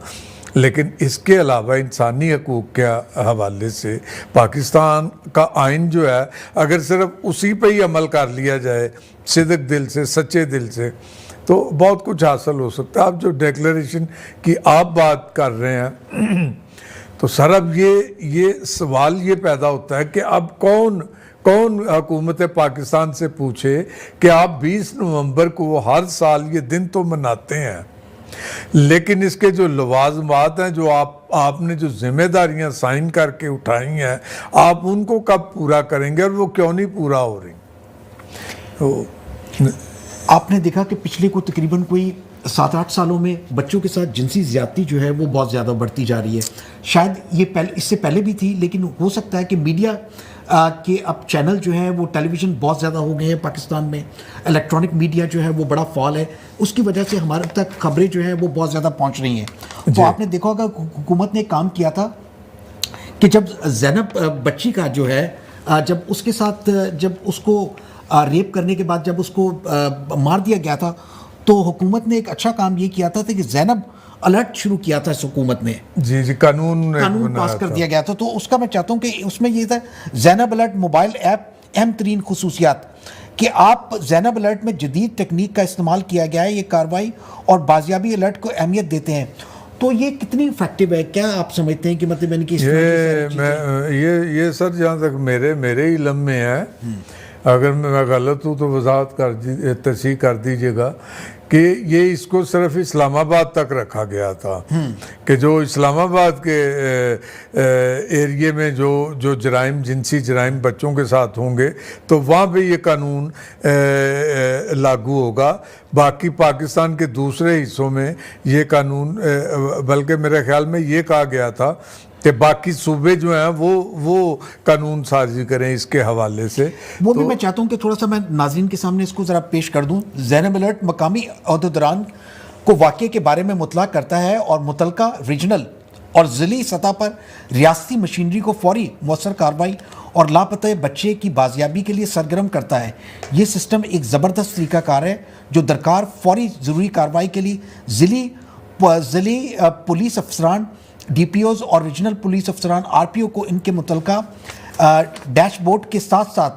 लेकिन इसके अलावा इंसानी हकूक़ के हवाले से पाकिस्तान का आइन जो है, अगर सिर्फ उसी पे ही अमल कर लिया जाए सिद्क दिल से, सच्चे दिल से, तो बहुत कुछ हासिल हो सकता है। आप जो डिक्लेरेशन की आप बात कर रहे हैं, तो सर अब ये सवाल ये पैदा होता है कि अब कौन हुकूमत पाकिस्तान से पूछे कि आप 20 नवंबर को हर साल ये दिन तो मनाते हैं, लेकिन इसके जो लवाजमात हैं, जो आपने जो जिम्मेदारियां साइन करके उठाई हैं, आप उनको कब पूरा करेंगे और वो क्यों नहीं पूरा हो रही? तो आपने देखा कि पिछले को तकरीबन कोई 7-8 सालों में बच्चों के साथ जिनसी ज़्यादती जो है वो बहुत ज़्यादा बढ़ती जा रही है। शायद ये इससे पहले भी थी, लेकिन हो सकता है कि मीडिया के अब चैनल जो है वो टेलीविज़न बहुत ज़्यादा हो गए हैं पाकिस्तान में, इलेक्ट्रॉनिक मीडिया जो है वो बड़ा फॉल है, उसकी वजह से हमारे तक खबरें जो हैं वो बहुत ज़्यादा पहुंच रही हैं। तो आपने देखा होगा हुकूमत ने काम किया था कि जब ज़ैनब बच्ची का जो है, जब उसके साथ जब उसको रेप करने के बाद जब उसको मार दिया गया था, तो हुकूमत ने एक अच्छा काम ये किया था कि ज़ैनब अलर्ट शुरू किया था इस हुकूमत ने। जी कानून पास कर दिया गया था। तो उसका मैं चाहता हूँ कि उसमें ये था ज़ैनब अलर्ट मोबाइल ऐप अहम तरीन खुसूसियात, कि आप ज़ैनब अलर्ट में जदीद टेक्निक का इस्तेमाल किया गया है, ये कार्रवाई और बाजियाबी अलर्ट को अहमियत देते हैं, तो ये कितनी इफेक्टिव है? क्या आप समझते हैं कि मतलब यानी कि ये सर जहाँ तक मेरे इल्म में है, अगर मैं गलत हूँ तो वजाहत कर तस्हीह कर दीजिएगा कि ये इसको सिर्फ इस्लामाबाद तक रखा गया था कि जो इस्लामाबाद के एरिए में जो जराइम, जिनसी जराइम बच्चों के साथ होंगे तो वहाँ पे ये कानून लागू होगा। बाकी पाकिस्तान के दूसरे हिस्सों में ये कानून, बल्कि मेरे ख्याल में ये कहा गया था कि बाकी सूबे जो हैं वो कानून साजी करें इसके हवाले से। वो भी मैं चाहता हूं कि थोड़ा सा मैं नाज़रीन के सामने इसको ज़रा पेश कर दूं। ज़ैनब अलर्ट मकामी अहदेदारान को वाक़े के बारे में मुतला करता है और मुतलका रीजनल और ज़िली सतह पर रियासती मशीनरी को फौरी मौसर कार्रवाई और लापता बच्चे की बाजियाबी के लिए सरगर्म करता है। ये सिस्टम एक ज़बरदस्त तरीक़ाकार है जो दरकार फौरी ज़रूरी कार्रवाई के लिए ज़िली पुलिस अफसरान, DPOs और रीजनल पुलिस अफसरान RPO को इनके मुतलका डैशबोर्ड के साथ साथ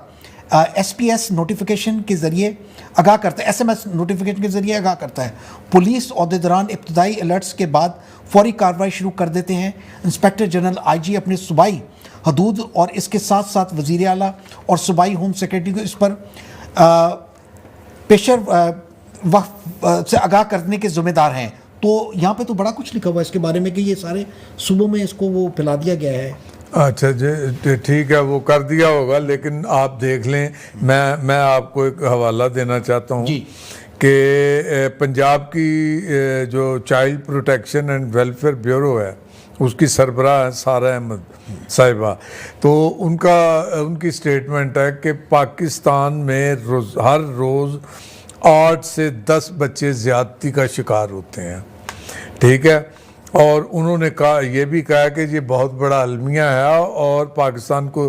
SPS नोटिफिकेशन के ज़रिए आगाह करता है, SMS नोटिफिकेशन के ज़रिए आगाह करता है। पुलिस अहदेदारान इब्तदाई अलर्ट्स के बाद फौरी कार्रवाई शुरू कर देते हैं। इंस्पेक्टर जनरल IG अपने सूबाई हदूद और इसके साथ साथ वज़ीर आला और सूबाई होम सेक्रेटरी को इस पर पेशर वक्त से आगाह करने के ज़िम्मेदार हैं। तो यहाँ पे तो बड़ा कुछ लिखा हुआ है इसके बारे में कि ये सारे सूबों में इसको वो फैला दिया गया है। अच्छा जी, ठीक है, वो कर दिया होगा, लेकिन आप देख लें, मैं आपको एक हवाला देना चाहता हूँ कि पंजाब की जो child protection and welfare bureau है उसकी सरबराह है सारा अहमद साहिबा, तो उनकी स्टेटमेंट है कि पाकिस्तान में हर रोज़ 8 से 10 बच्चे ज़्यादती का शिकार होते हैं, ठीक है। और उन्होंने ये भी कहा कि ये बहुत बड़ा अलमिया है और पाकिस्तान को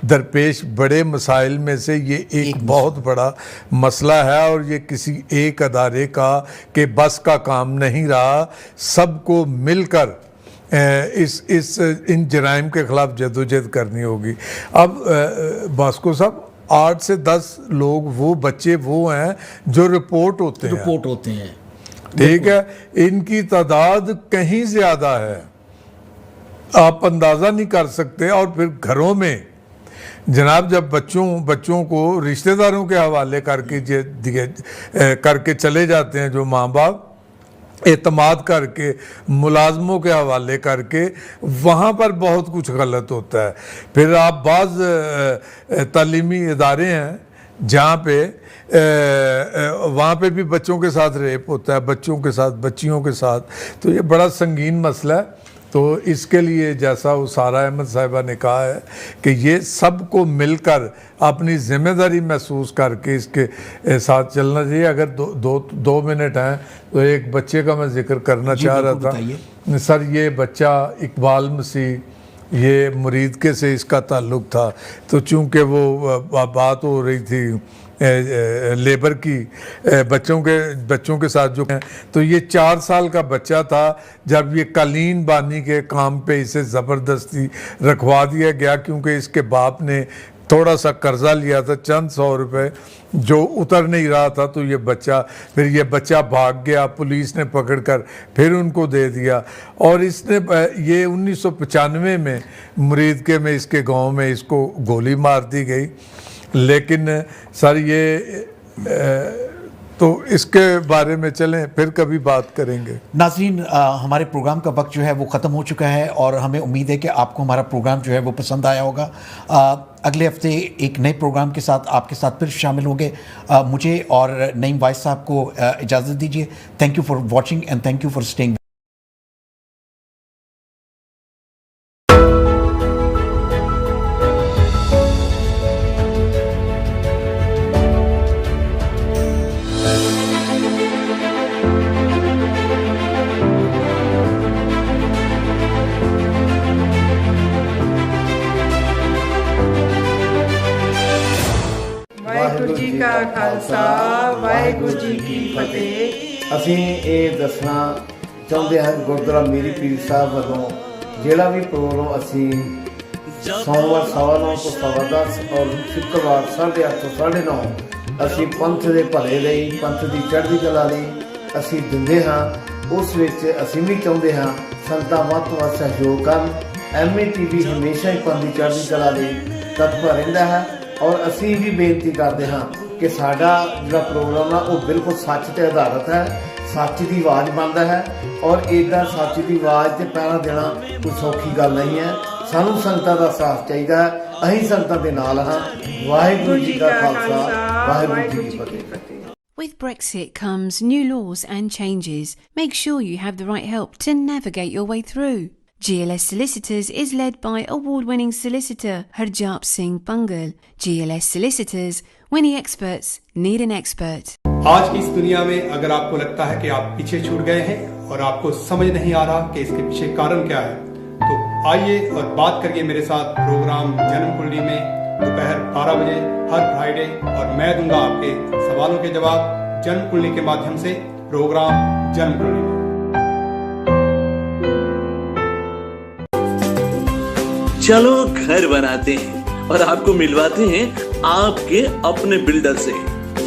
दरपेश बड़े मसाइल में से ये एक बहुत बड़ा मसला है और ये किसी एक अदारे का के बस का काम नहीं रहा, सबको मिलकर इन जराइम के ख़िलाफ़ जदोजहद करनी होगी। अब बास्को साहब, 8 से 10 लोग, वो बच्चे वो हैं जो रिपोर्ट होते हैं, ठीक है, इनकी तादाद कहीं ज़्यादा है, आप अंदाज़ा नहीं कर सकते। और फिर घरों में जनाब जब बच्चों को रिश्तेदारों के हवाले करके चले जाते हैं जो माँ बाप, एतमाद करके मुलाजमों के हवाले करके, वहाँ पर बहुत कुछ गलत होता है। फिर आप बाज़ तालीमी इदारे हैं जहाँ पे वहाँ पे भी बच्चों के साथ रेप होता है, बच्चों के साथ, बच्चियों के साथ, तो ये बड़ा संगीन मसला है। तो इसके लिए जैसा उसारा अहमद साहिबा ने कहा है कि ये सबको मिलकर अपनी ज़िम्मेदारी महसूस करके इसके साथ चलना चाहिए। अगर दो मिनट हैं तो एक बच्चे का मैं जिक्र करना चाह रहा था सर। ये बच्चा इकबाल मसीह, ये मुरीद के से इसका ताल्लुक़ था, तो चूँकि वो बात हो रही थी लेबर की, बच्चों के साथ जो हैं, तो ये 4 साल का बच्चा था जब ये कालीन बानी के काम पे इसे ज़बरदस्ती रखवा दिया गया, क्योंकि इसके बाप ने थोड़ा सा कर्जा लिया था, चंद 100 रुपए, जो उतर नहीं रहा था। तो ये बच्चा भाग गया, पुलिस ने पकड़कर फिर उनको दे दिया। और इसने ये 1995 में मुरीद के में इसके गांव में इसको गोली मार दी गई। लेकिन सर ये तो इसके बारे में चलें, फिर कभी बात करेंगे। नाज़रीन, हमारे प्रोग्राम का वक्त जो है वो ख़त्म हो चुका है और हमें उम्मीद है कि आपको हमारा प्रोग्राम जो है वो पसंद आया होगा। अगले हफ्ते एक नए प्रोग्राम के साथ आपके साथ फिर शामिल होंगे। मुझे और नईम वाइस साहब को इजाज़त दीजिए। Thank you for watching and thank you for staying. Waheguru ji ਕਾ ਖਾਲਸਾ ਵਾਹਿਗੁਰੂ ਜੀ ਕੀ ਫਤਿਹ। ਅਸੀਂ ਇਹ ਦੱਸਣਾ ਚਾਹੁੰਦੇ ਹਾਂ ਗੁਰਦੁਆਰਾ ਮੀਰੀ ਪੀਰ ਸਾਹਿਬ ਵੱਲੋਂ ਜਿਹੜਾ ਵੀ ਪ੍ਰੋਗਰਾਮ ਅਸੀਂ सोमवार 9:15 ਤੋਂ 10:15 ਔਰ ਸ਼ੁੱਕਰਵਾਰ 8:30 ਤੋਂ 9:30 ਅਸੀਂ ਪੰਥ ਦੇ ਭਲੇ ਲਈ, ਪੰਥ ਦੀ ਚੜ੍ਹਦੀ ਕਲਾ ਲਈ ਅਸੀਂ ਦਿੰਦੇ ਹਾਂ। ਉਸ ਵਿੱਚ ਅਸੀਂ ਵੀ ਚਾਹੁੰਦੇ ਹਾਂ ਸੰਗਤਾਂ ਵੱਧ ਤੋਂ ਵੱਧ ਸਹਿਯੋਗ ਕਰਨ। MATV ਹਮੇਸ਼ਾ ਹੀ ਪੰਥ ਦੀ ਚੜ੍ਹਦੀ ਕਲਾ ਲਈ ਤਤਪਰ ਰਹਿੰਦਾ ਹੈ ਔਰ ਅਸੀਂ ਵੀ ਬੇਨਤੀ ਕਰਦੇ ਹਾਂ ਕਿ ਸਾਡਾ ਜਿਹੜਾ ਪ੍ਰੋਗਰਾਮ ਆ ਉਹ ਬਿਲਕੁਲ ਸੱਚ ਤੇ ਆਧਾਰਿਤ ਹੈ, ਸੱਚ ਦੀ ਆਵਾਜ਼ ਬਣਦਾ ਹੈ ਔਰ ਇੱਦਾਂ ਸੱਚ ਦੀ ਆਵਾਜ਼ ਤੇ ਪਹਿਰਾ ਦੇਣਾ ਕੋਈ ਸੌਖੀ ਗੱਲ ਨਹੀਂ ਹੈ। ਸਾਨੂੰ ਸੰਗਤਾਂ ਦਾ ਸਾਥ ਚਾਹੀਦਾ ਹੈ, ਅਸੀਂ ਸੰਗਤਾਂ ਦੇ ਨਾਲ ਹਾਂ। ਵਾਹਿਗੁਰੂ ਜੀ ਦਾ ਖਾਲਸਾ, ਵਾਹਿਗੁਰੂ ਜੀ ਕੀ ਫਤਿਹ। With Brexit comes new laws and changes. Make sure you have the right help to navigate your way through. GLS Solicitors is led by award-winning solicitor Harjap Singh Bungal. GLS Solicitors, winning experts need an expert. आज की इस दुनिया में अगर आपको लगता है कि आप पीछे छूट गए हैं और आपको समझ नहीं आ रहा कि इसके पीछे कारण क्या है, तो आइए और बात करिए मेरे साथ प्रोग्राम जन्म कुंडली में दोपहर 12 बजे हर फ्राइडे, और मैं दूंगा आपके सवालों के जवाब जन्म कुंडली के माध्यम से प्रोग्राम जन्म कुंडली में। चलो घर बनाते हैं और आपको मिलवाते हैं आपके अपने बिल्डर से।